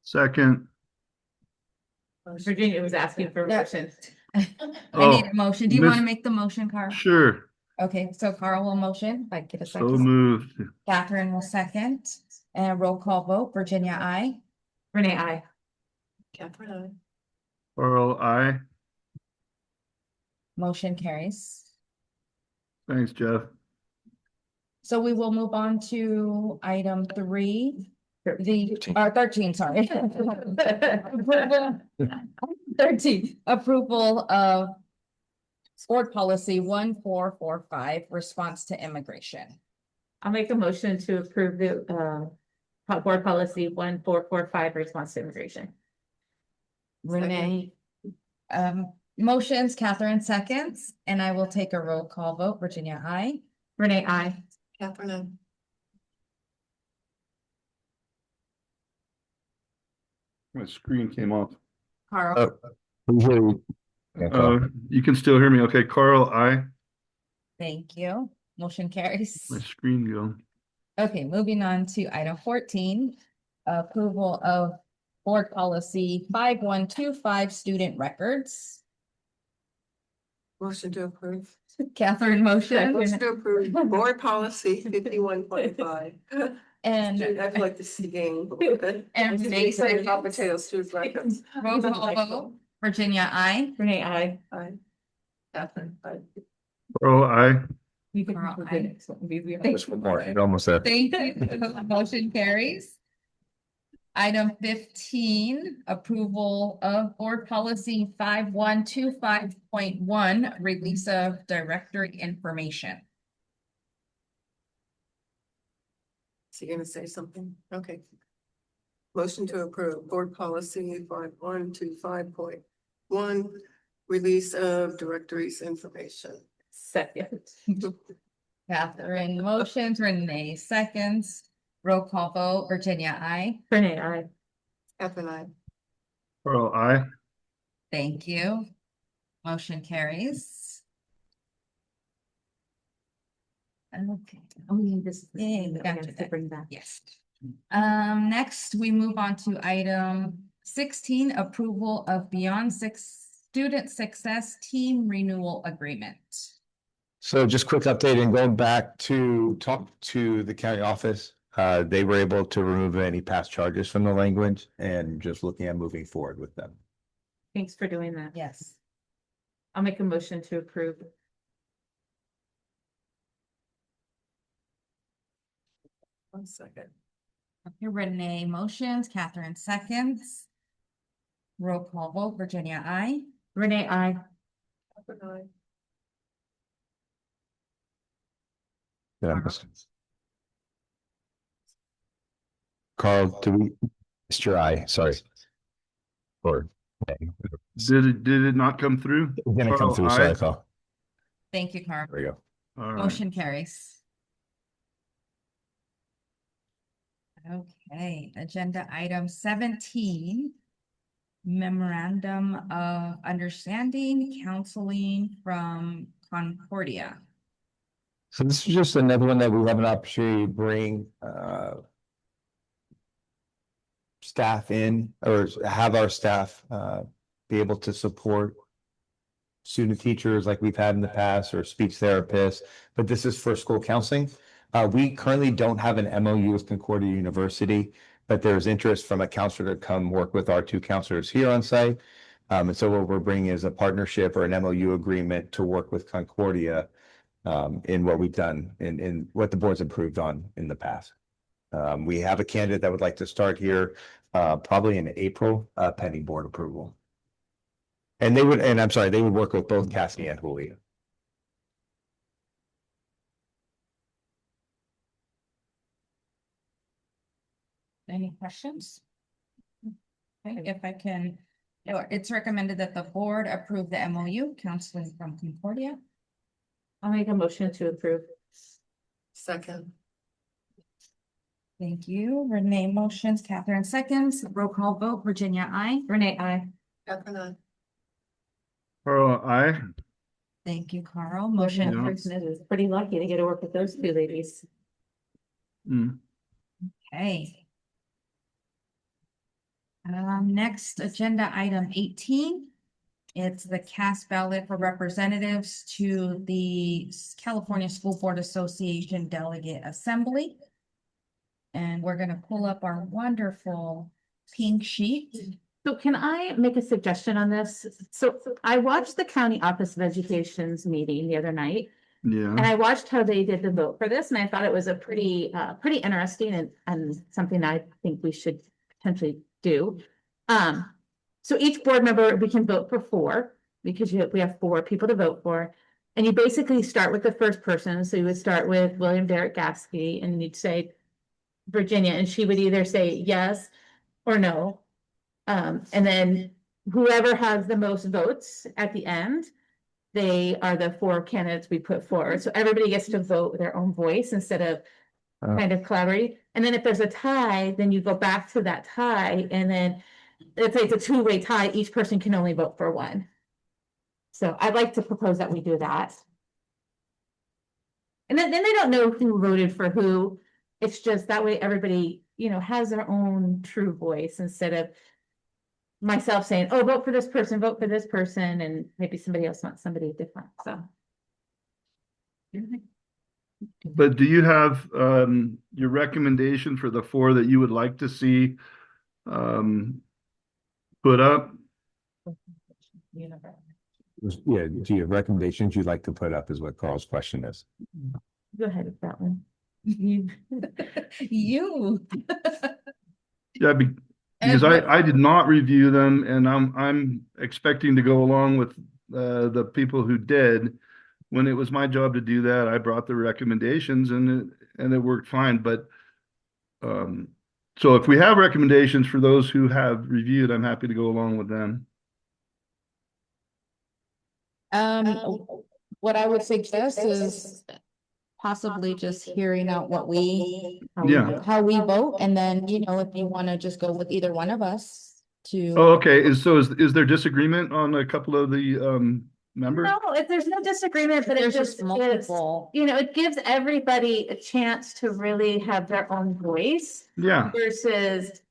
Second. Virginia was asking for a Yeah. motion. I Oh, need a motion. Do you want to miss- make the motion, Carl? Sure. Okay, so Carl will motion. If I get a So second. moved. Catherine will second. And a roll call vote. Virginia, I. Renee, I. Catherine, Carl, I. Motion carries. Thanks, Jeff. So we will move on to item 3. The 13, sorry. 13, approval of board policy 1445, response to immigration. I'll make a motion to approve the board policy 1445, response to immigration. Renee. Motions, Catherine seconds, and I will take a roll call vote. Virginia, I. Renee, I. Catherine. My screen came off. Carl. We hear you. Yeah, Carl. You can still hear me. Okay, Carl, I. Thank you. Motion carries. My screen go. Okay, moving on to item 14, approval of board policy 5125, student records. Motion to approve. Catherine motion Motion to approve board policy 51.5. and I'd like to see game. And Renee seconds. Hot potato student records. roll call vote. Virginia, I. Renee, I. Aye. Catherine, aye. Carl, I. You can. Carl, approve I. the next one. We- Just one more. You're almost there. Thank you. Motion carries. Item 15, approval of board policy 5125.1, release of directory information. Is he gonna say something? Okay. Motion to approve board policy 5125.1, release of directories information. Second. Catherine motions, Renee seconds. Roll call vote. Virginia, I. Renee, I. Catherine, aye. Carl, I. Thank you. Motion carries. Okay. Oh, yeah, this is. Yeah, we we got have to to that. bring back. Yes. Next, we move on to item 16, approval of Beyond Six Student Success Team Renewal Agreement. So just quick update and going back to talk to the county office. They were able to remove any past charges from the language and just looking at moving forward with them. Thanks for doing that. Yes. I'll make a motion to approve. . 1 second. Okay, Renee motions, Catherine seconds. Roll call vote, Virginia, I. Renee, I. Carl, do we, Mr. I, sorry. Or, okay. Did it not come through? It didn't come Carl, through, aye. sorry, Carl. Thank you, Carl. There we go. All right. Motion carries. Okay, agenda item 17. Memorandum of Understanding Counseling from Concordia. So this is just another one that we have an opportunity to bring staff in, or have our staff be able to support student teachers like we've had in the past, or speech therapists, but this is for school counseling. We currently don't have an MOU with Concordia University, but there's interest from a counselor to come work with our 2 counselors here on site. And so what we're bringing is a partnership or an MOU agreement to work with Concordia in what we've done, in what the board's approved on in the past. We have a candidate that would like to start here probably in April, pending board approval. And they would, and I'm sorry, they would work with both Cassie and Julia. Any questions? Okay, if I can, it's recommended that the board approve the MOU counseling from Concordia. I'll make a motion to approve. Second. Thank you. Renee motions, Catherine seconds. Roll call vote, Virginia, I. Renee, I. Catherine, Carl, aye. Thank you, Carl. Motion Motion, Yeah. person is pretty lucky to get to work with those 2 ladies. Mm. okay. Next agenda item 18. It's the cast ballot for representatives to the California School Board Association Delegate Assembly. And we're gonna pull up our wonderful pink sheet. So can I make a suggestion on this? So I watched the County Office of Education's meeting the other night, and Yeah. I watched how they did the vote for this, and I thought it was a pretty interesting and something I think we should potentially do. So each board member, we can vote for 4, because we have 4 people to vote for. And you basically start with the first person, so you would start with William Derrick Gasky, and you'd say Virginia, and she would either say yes or no. And then whoever has the most votes at the end, they are the 4 candidates we put forward. So everybody gets to vote with their own voice instead of kind of collaborating. And then if there's a tie, then you go back to that tie, and then let's say it's a 2-way tie, each person can only vote for 1. So I'd like to propose that we do that. And then they don't know who voted for who. It's just that way everybody, has their own true voice, instead of myself saying, oh, vote for this person, and maybe somebody else wants somebody different, so. But do you have your recommendation for the 4 that you would like to see put up? Yeah, do you have recommendations you'd like to put up is what Carl's question is. Go ahead with that one. You. Yeah, because I did not review them, and I'm expecting to go along with the people who did. When it was my job to do that, I brought the recommendations, and it worked fine. But so if we have recommendations for those who have reviewed, I'm happy to go along with them. What I would suggest is possibly just hearing out what how we vote, and then, if you want to just go with either one of us to. Oh, okay. Is there disagreement on a couple of the members? No, if there's no disagreement, but There's it just just multiple. it gives everybody a chance to really have their own voice. Yeah. Versus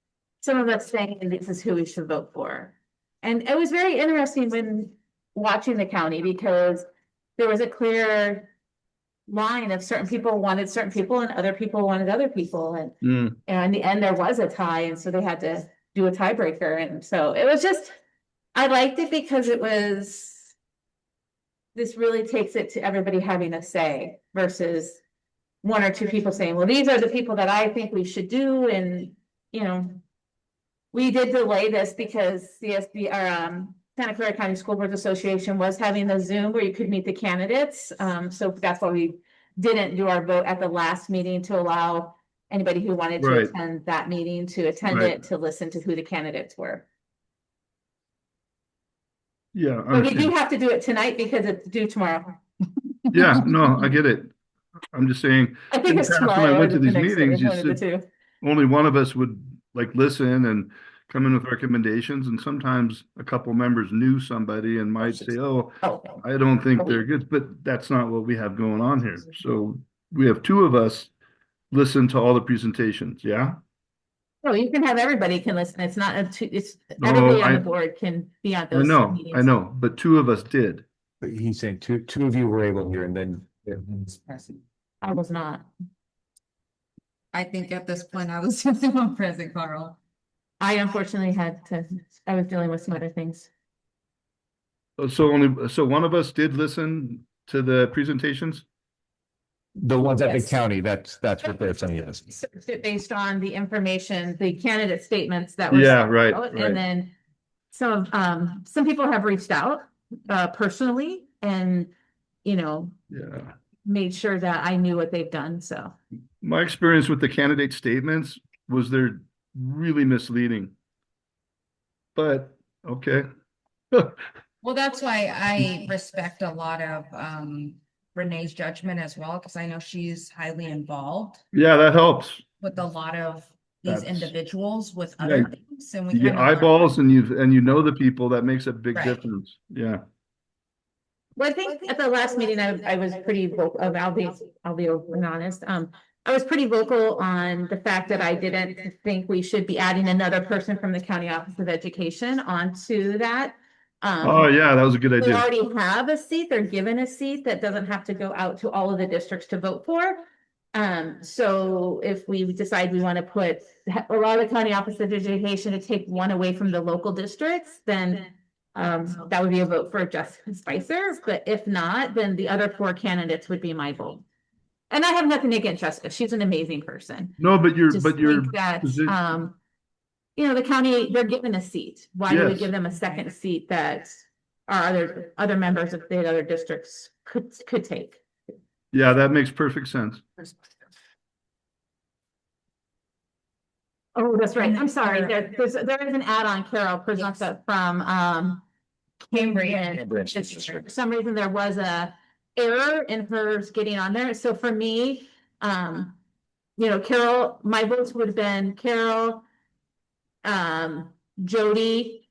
some of us saying this is who we should vote for. And it was very interesting when watching the county, because there was a clear line of certain people wanted certain people and other people wanted other people. And in the end, there was a tie. And so they had to do a tiebreaker. And so it was just, I liked it because this really takes it to everybody having a say versus 1 or 2 people saying, well, these are the people that I think we should do. And, We did delay this because CSB, or Santa Clara County School Boards Association was having the Zoom where you could meet the candidates. So that's why we didn't do our vote at the last meeting to allow anybody who wanted to Right. attend that meeting to attend Right. it, to listen to who the candidates were. Yeah, But we do understand. have to do it tonight because it's due tomorrow. Yeah, no, I get it. I'm just saying, I think in the it's past, when tomorrow I or went to the these next day, meetings, you one of the said two. only one of us would like listen and come in with recommendations, and sometimes a couple members knew somebody and might say, oh, Oh, I don't think they're good, but that's not what we have going on here. So we have two of us listen to all the presentations, yeah? no, you can have, everybody can listen. It's not, it's, No, everybody on I- the board can be on I those know, meetings. I know, but two of us did. But he's saying two of you were able here and then. I was not. I think at this point I was the only one present, Carl. I unfortunately had to, I was dealing with some other things. So one of us did listen to the presentations? The ones at the Yes. county, that's what they're saying, yes. Searched it based on the information, the candidate statements that were. Yeah, sent right, out, right. And then some people have reached out personally and, you know, Yeah. made sure that I knew what they've done, so. My experience with the candidate statements was they're really misleading. But, okay. Well, that's why I respect a lot of Renee's judgment as well, because I know she's highly involved Yeah, that helps. with a lot of these That's- individuals with Yeah, other things, and we You get kind of learn. eyeballs and you know the people, that makes a big Right. difference. Yeah. Well, I think at the last meeting, I was pretty vocal, I'll be open and honest. I was pretty vocal on the fact that I didn't think we should be adding another person from the County Office of Education onto that. Oh, yeah, that was a good They idea. already have a seat, they're given a seat that doesn't have to go out to all of the districts to vote for. So if we decide we want to put, allow the County Office of Education to take one away from the local districts, then that would be a vote for Jessica Spicer, but if not, then the other 4 candidates would be my vote. And I have nothing against Jessica, she's an amazing person. No, but Just think that, you know, the county, they're given a seat. Why do we Yes. give them a second seat that our other members of the other districts could take? Yeah, that makes perfect sense. Oh, that's right. I'm sorry. There is an add-on, Carol, presents from Cambridge. For some reason, there was a error in hers getting on there. So for me, you know, Carol, my votes would have been Carol, Jody,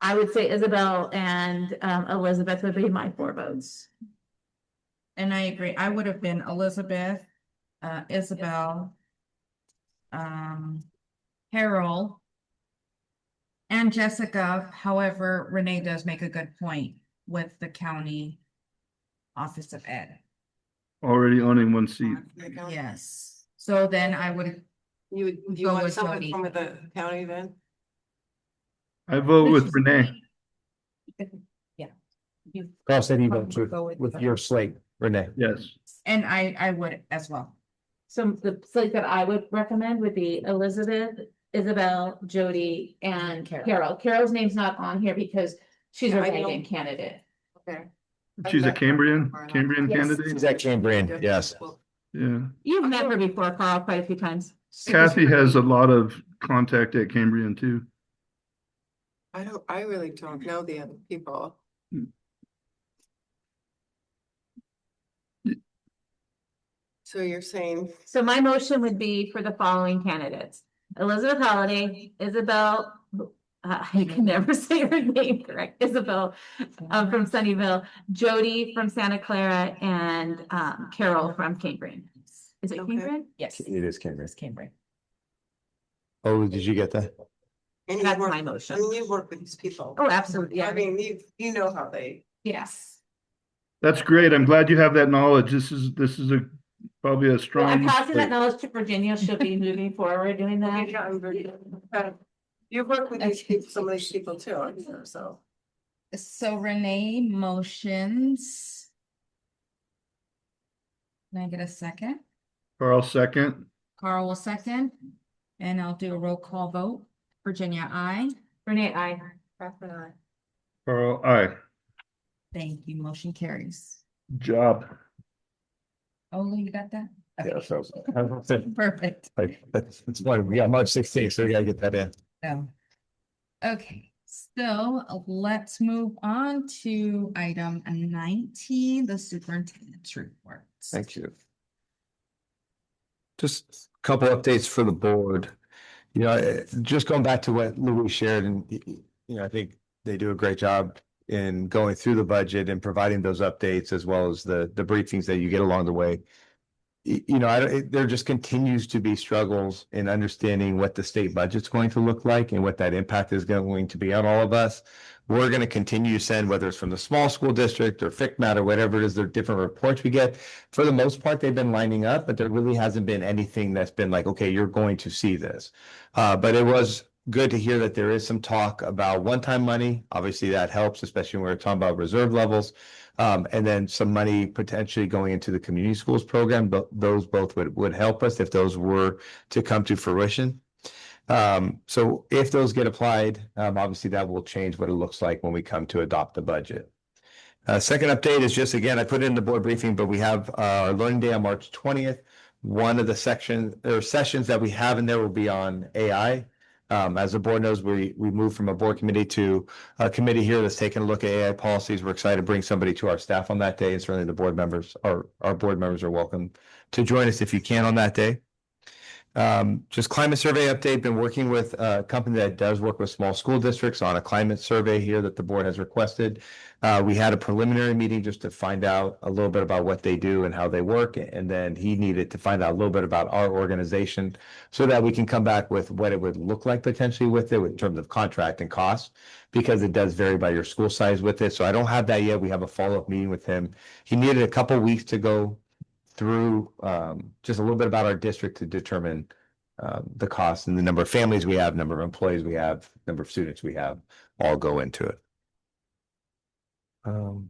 I would say Isabel and Elizabeth would be my 4 votes. And I agree, I would have been Elizabeth, Isabel, Harold, and Jessica. However, Renee does make a good point with the county Office of Ed. Already owning one seat. Yes, so then I would, Do you Go want with someone Jody. from the county then? I vote with Renee. Carl said he votes with your slate, Renee. Yes. and I would as well. So the slate that I would recommend would be Elizabeth, Isabel, Jody, and Carol. Carol's name's not on here because she's a I know. write-in candidate. Okay. She's a Cambrian Yes. candidate? She's at Cambrian, yes. Yeah. You've met her before, Carl, quite a few times. Kathy has a lot of contact at Cambrian too. I really don't know the other people. So you're saying, So my motion would be for the following candidates: Elizabeth Holiday, Isabel, I can never say her name correct, Isabel, from Sunnyvale, Jody from Santa Clara, and Carol from Cambrian. Is it Okay. Cambrian? Yes. It is Cambrian. Cambridge. Oh, did you get that? and you That's work, my I motion. mean, you work with these people. Oh, absolutely, I yeah, mean, you know how they. yes. That's great. I'm glad you have that knowledge. This is probably a Well, strong. I'm passing that knowledge to Virginia, she'll be moving forward doing that. You work with these people, some of these people too, I'm sure, so. So Renee motions. Can I get a second? Carl second. Carl will second, and I'll do a roll call vote. Virginia, I. Renee, I. Catherine, I. Carl, aye. Thank you. Motion carries. Job. Oh, you got that? Yeah, so. Perfect. Like, that's why we got March 16th, so we gotta get that in. So, okay, so let's move on to item 19, the superintendent's report. Thank you. Just a couple updates for the board. You know, just going back to what Louis shared, and you know, I think they do a great job in going through the budget and providing those updates as well as the briefings that you get along the way. You know, there just continues to be struggles in understanding what the state budget's going to look like and what that impact is going to be on all of us. We're going to continue to send, whether it's from the small school district or FCMAT or whatever it is, there are different reports we get. For the most part, they've been lining up, but there really hasn't been anything that's been like, okay, you're going to see this. But it was good to hear that there is some talk about one-time money. Obviously, that helps, especially when we're talking about reserve levels. And then some money potentially going into the community schools program, but those both would help us if those were to come to fruition. So if those get applied, obviously that will change what it looks like when we come to adopt the budget. Second update is just, again, I put it in the board briefing, but we have our learning day on March 20th. One of the sessions that we have in there will be on AI. As the board knows, we moved from a board committee to a committee here that's taking a look at AI policies. We're excited to bring somebody to our staff on that day, and certainly the board members, our board members are welcome to join us if you can on that day. Just climate survey update, been working with a company that does work with small school districts on a climate survey here that the board has requested. We had a preliminary meeting just to find out a little bit about what they do and how they work. And then he needed to find out a little bit about our organization so that we can come back with what it would look like potentially with it in terms of contract and cost, because it does vary by your school size with it. So I don't have that yet. We have a follow-up meeting with him. He needed a couple of weeks to go through just a little bit about our district to determine the cost and the number of families we have, number of employees we have, number of students we have, all go into it. And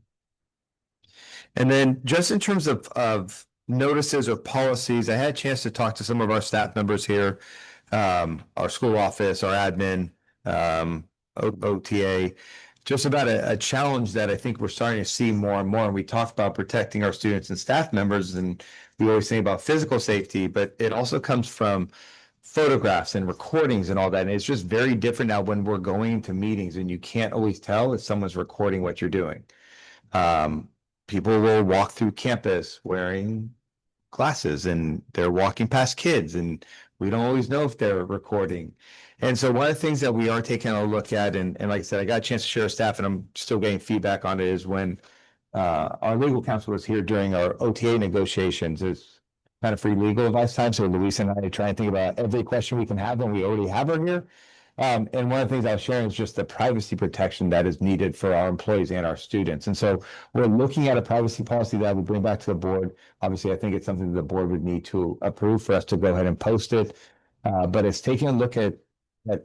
then just in terms of notices or policies, I had a chance to talk to some of our staff members here, our school office, our admin, OTA, just about a challenge that I think we're starting to see more and more. And we talk about protecting our students and staff members, and we always think about physical safety, but it also comes from photographs and recordings and all that. And it's just very different now when we're going to meetings and you can't always tell if someone's recording what you're doing. People will walk through campus wearing glasses and they're walking past kids and we don't always know if they're recording. And so one of the things that we are taking a look at, and like I said, I got a chance to share with staff and I'm still getting feedback on it, is when our legal counsel was here during our OTA negotiations. It's kind of free legal advice time. So Luis and I try and think about every question we can have when we already have her here. And one of the things I was sharing is just the privacy protection that is needed for our employees and our students. And so we're looking at a privacy policy that we'll bring back to the board. Obviously, I think it's something the board would need to approve for us to go ahead and post it. But it's taking a look at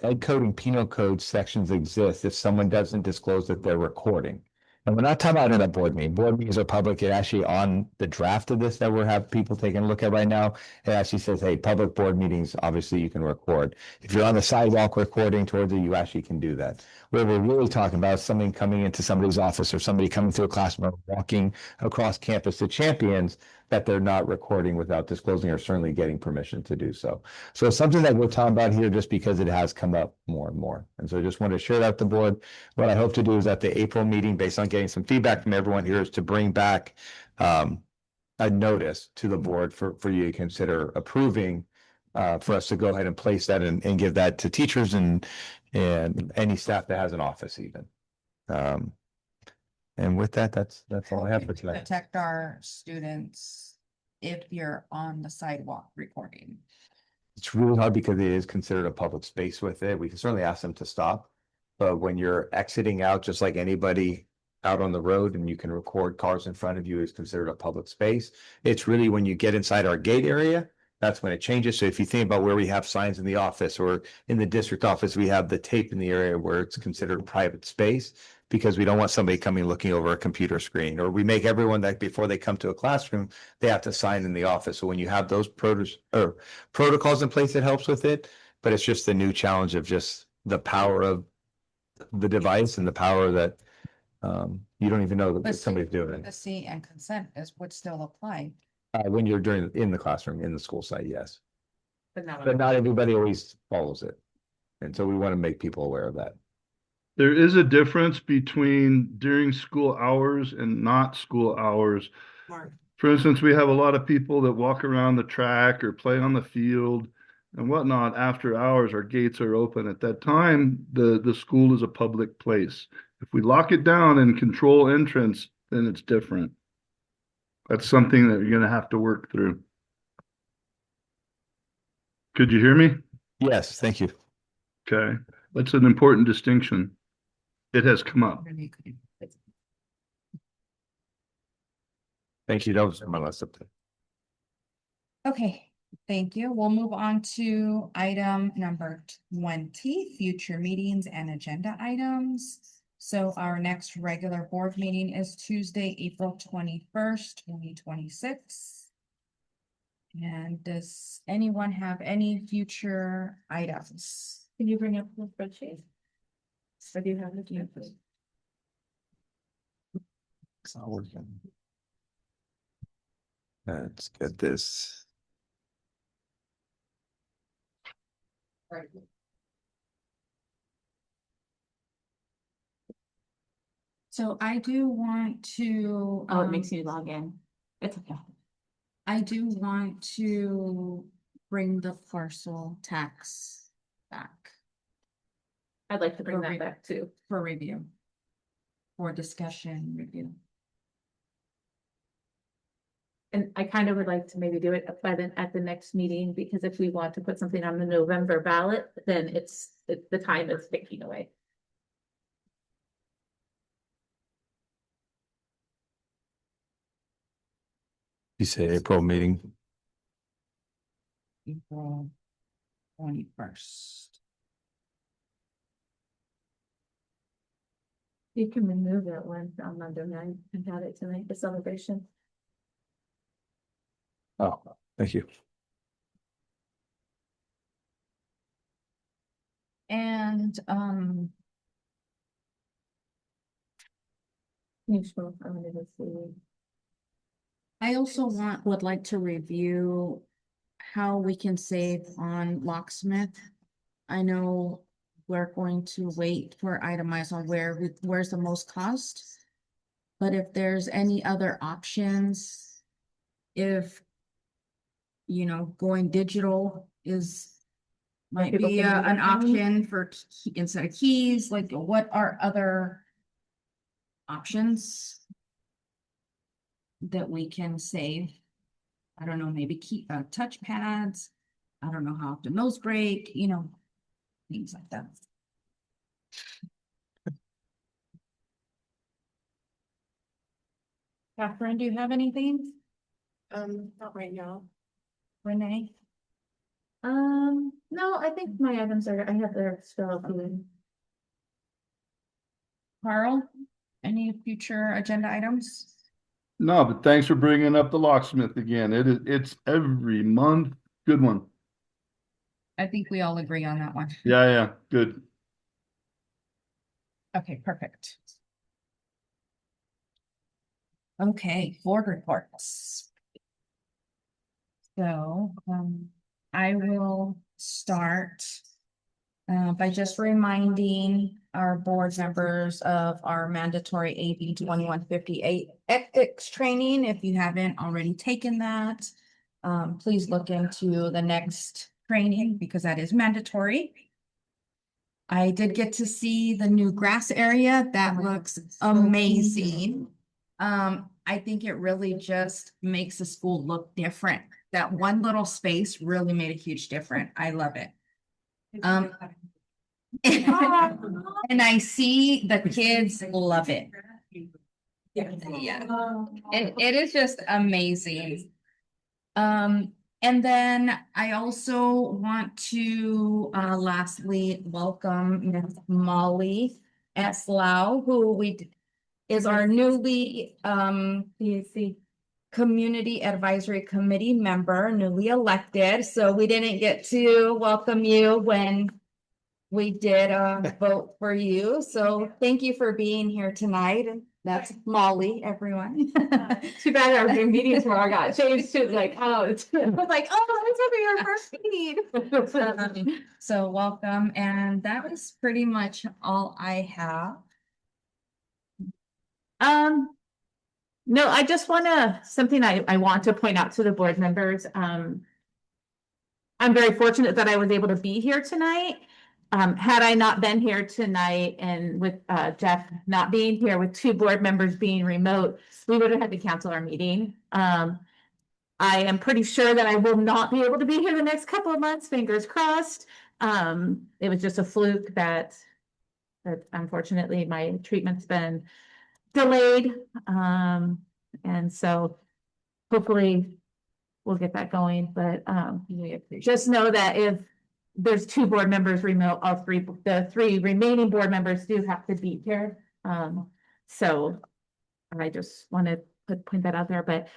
Ed Code and Penal Code sections exist if someone doesn't disclose that they're recording. And we're not talking about in a board meeting. Board meetings are public. It actually on the draft of this that we're have people taking a look at right now, it actually says, hey, public board meetings, obviously you can record. If you're on the sidewalk recording towards it, you actually can do that. What we're really talking about is something coming into somebody's office or somebody coming through a classroom, walking across campus to Champions, that they're not recording without disclosing or certainly getting permission to do so. So it's something that we're talking about here just because it has come up more and more. And so I just wanted to share that with the board. What I hope to do is at the April meeting, based on getting some feedback from everyone here, is to bring back a notice to the board for you to consider approving for us to go ahead and place that and give that to teachers and any staff that has an office even. And with that, that's all I have for tonight. Protect our students if you're on the sidewalk recording. It's really hard because it is considered a public space with it. We can certainly ask them to stop. But when you're exiting out, just like anybody out on the road, and you can record cars in front of you, is considered a public space. It's really when you get inside our gate area, that's when it changes. So if you think about where we have signs in the office or in the district office, we have the tape in the area where it's considered a private space, because we don't want somebody coming looking over a computer screen. Or we make everyone that before they come to a classroom, they have to sign in the office. So when you have those protocols in place, it helps with it. But it's just the new challenge of just the power of the device and the power that you don't even know that But somebody's doing it. privacy and consent would still apply. When you're doing it in the classroom, in the school site, yes. But not. But not everybody always follows it. And so we want to make people aware of that. There is a difference between during school hours and not school hours. Mark. For instance, we have a lot of people that walk around the track or play on the field and whatnot after hours. Our gates are open. At that time, the school is a public place. If we lock it down and control entrance, then it's different. That's something that you're going to have to work through. Could you hear me? Yes, thank you. Okay, that's an important distinction. It has come up. Thank you. That was my last update. Okay, thank you. We'll move on to item number 20, future meetings and agenda items. So our next regular board meeting is Tuesday, April 21st, 2026. And does anyone have any future items? Can you bring up the spreadsheet? Or do you have it? It's not working. Let's get this. So I do want to. Oh, it makes you log in. It's okay. I do want to bring the parcel tax back I'd like to bring For that re- back too. for review. For discussion review. And I kind of would like to maybe do it at the next meeting, because if we want to put something on the November ballot, then the time is ticking away. You say April meeting. April 21st. You can remove that one on Monday night and have it tonight, the celebration. Oh, thank you. And You sure? I wanted to see. I also would like to review how we can save on locksmith. I know we're going to wait for itemize on where's the most cost. But if there's any other options, if going digital might people be can do an that now? option for instead of keys, like what are other options that we can save? I don't know, maybe keep touch pads. I don't know how often those break, things like that. Catherine, do you have anything? Not right now. Renee? No, I think my items I have their spelled in. Carl, any future agenda items? No, but thanks for bringing up the locksmith again. It's every month. Good one. I think we all agree on that one. Yeah, good. Okay, perfect. Okay, board reports. So, I will start by just reminding our board members of our mandatory AB 2158 ethics training. If you haven't already taken that, please look into the next training because that is mandatory. I did get to see the new grass area. That looks amazing. I think it really just makes the school look different. That one little space really made a huge difference. I love it. And I see the kids love it. Yeah. It is just amazing. And then I also want to lastly welcome Ms. Molly Eslau, who is our newly Community Advisory Committee member, newly elected. So we didn't get to welcome you when we did vote for you, so thank you for being here tonight, and that's Molly, everyone. Too bad our meeting tomorrow got changed to like, oh, it's. I was like, oh, this will be our first meeting. So welcome, and that was pretty much all I have. No, I just wanna, something I want to point out to the board members, I'm very fortunate that I was able to be here tonight. Had I not been here tonight and with Jeff not being here with 2 board members being remote, we would have had to cancel our meeting. I am pretty sure that I will not be able to be here the next couple of months, fingers crossed. It was just a fluke that unfortunately my treatment's been delayed. And so hopefully we'll get that going, but just know that if there's 2 board members remote, the 3 remaining board members do have to be here. So I just want to point that out there, but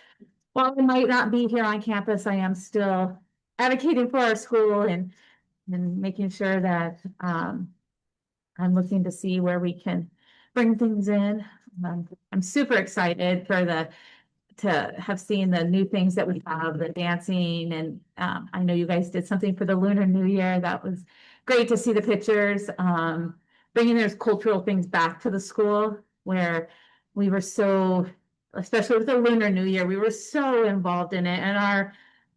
while I might not be here on campus, I am still advocating for our school and making sure that I'm looking to see where we can bring things in. I'm super excited to have seen the new things that we have, the dancing, and I know you guys did something for the Lunar New Year. That was great to see the pictures. Bringing those cultural things back to the school where we were so, especially with the Lunar New Year, we were so involved in it, and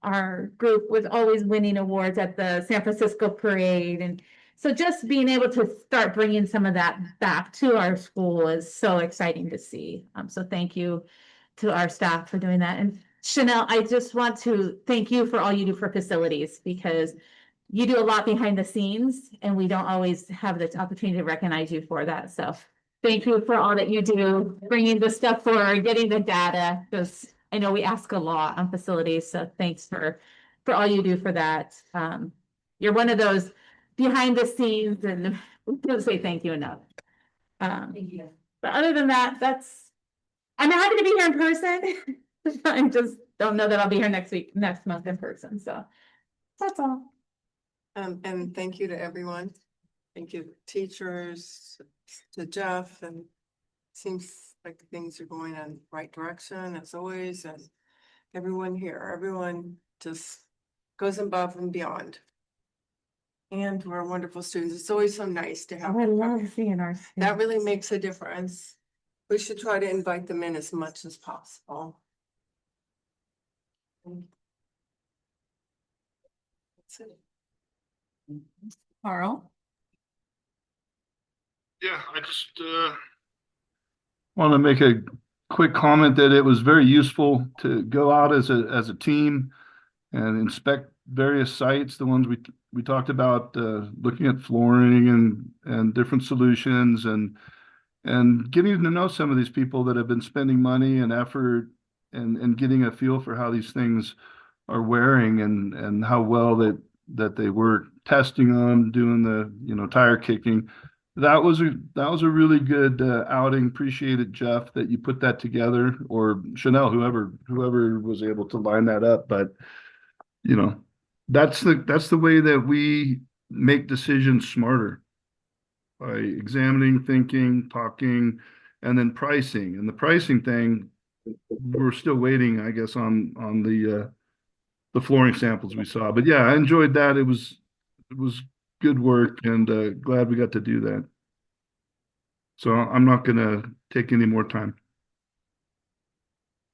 our group was always winning awards at the San Francisco parade. And so just being able to start bringing some of that back to our school is so exciting to see. So thank you to our staff for doing that. And Chanel, I just want to thank you for all you do for facilities, because you do a lot behind the scenes and we don't always have the opportunity to recognize you for that. So thank you for all that you do, bringing the stuff forward, getting the data, because I know we ask a lot on facilities. So thanks for all you do for that. You're one of those behind the scenes, and we don't say thank you enough. Thank you. But other than that, I'm happy to be here in person. I just don't know that I'll be here next month in person. So that's all. And thank you to everyone. Thank you, teachers, to Jeff, and seems like things are going in the right direction as always, and everyone here, everyone just goes above and beyond. And we're wonderful students. It's always so nice to have. I love seeing our students. That really makes a difference. We should try to invite them in as much as possible. That's it. Carl? Yeah, I just want to make a quick comment that it was very useful to go out as a team and inspect various sites, the ones we talked about, looking at flooring and different solutions and getting to know some of these people that have been spending money and effort and getting a feel for how these things are wearing and how well that they were testing them, doing the tire kicking. That was a really good outing. Appreciate it, Jeff, that you put that together, or Chanel, whoever was able to line that up. But that's the way that we make decisions smarter, by examining, thinking, talking, and then pricing. And the pricing thing, we're still waiting, I guess, on the flooring samples we saw. But yeah, I enjoyed that. It was good work, and glad we got to do that. So I'm not going to take any more time.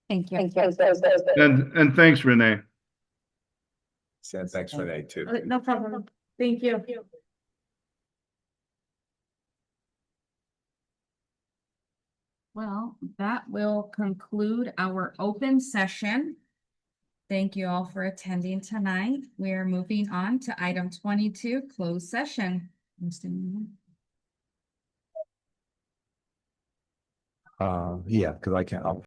Thank you. And thanks, Renee. Said thanks for that too. No problem. Thank you. Well, that will conclude our open session. Thank you all for attending tonight. We are moving on to item 22, closed session. Yeah, because I can't.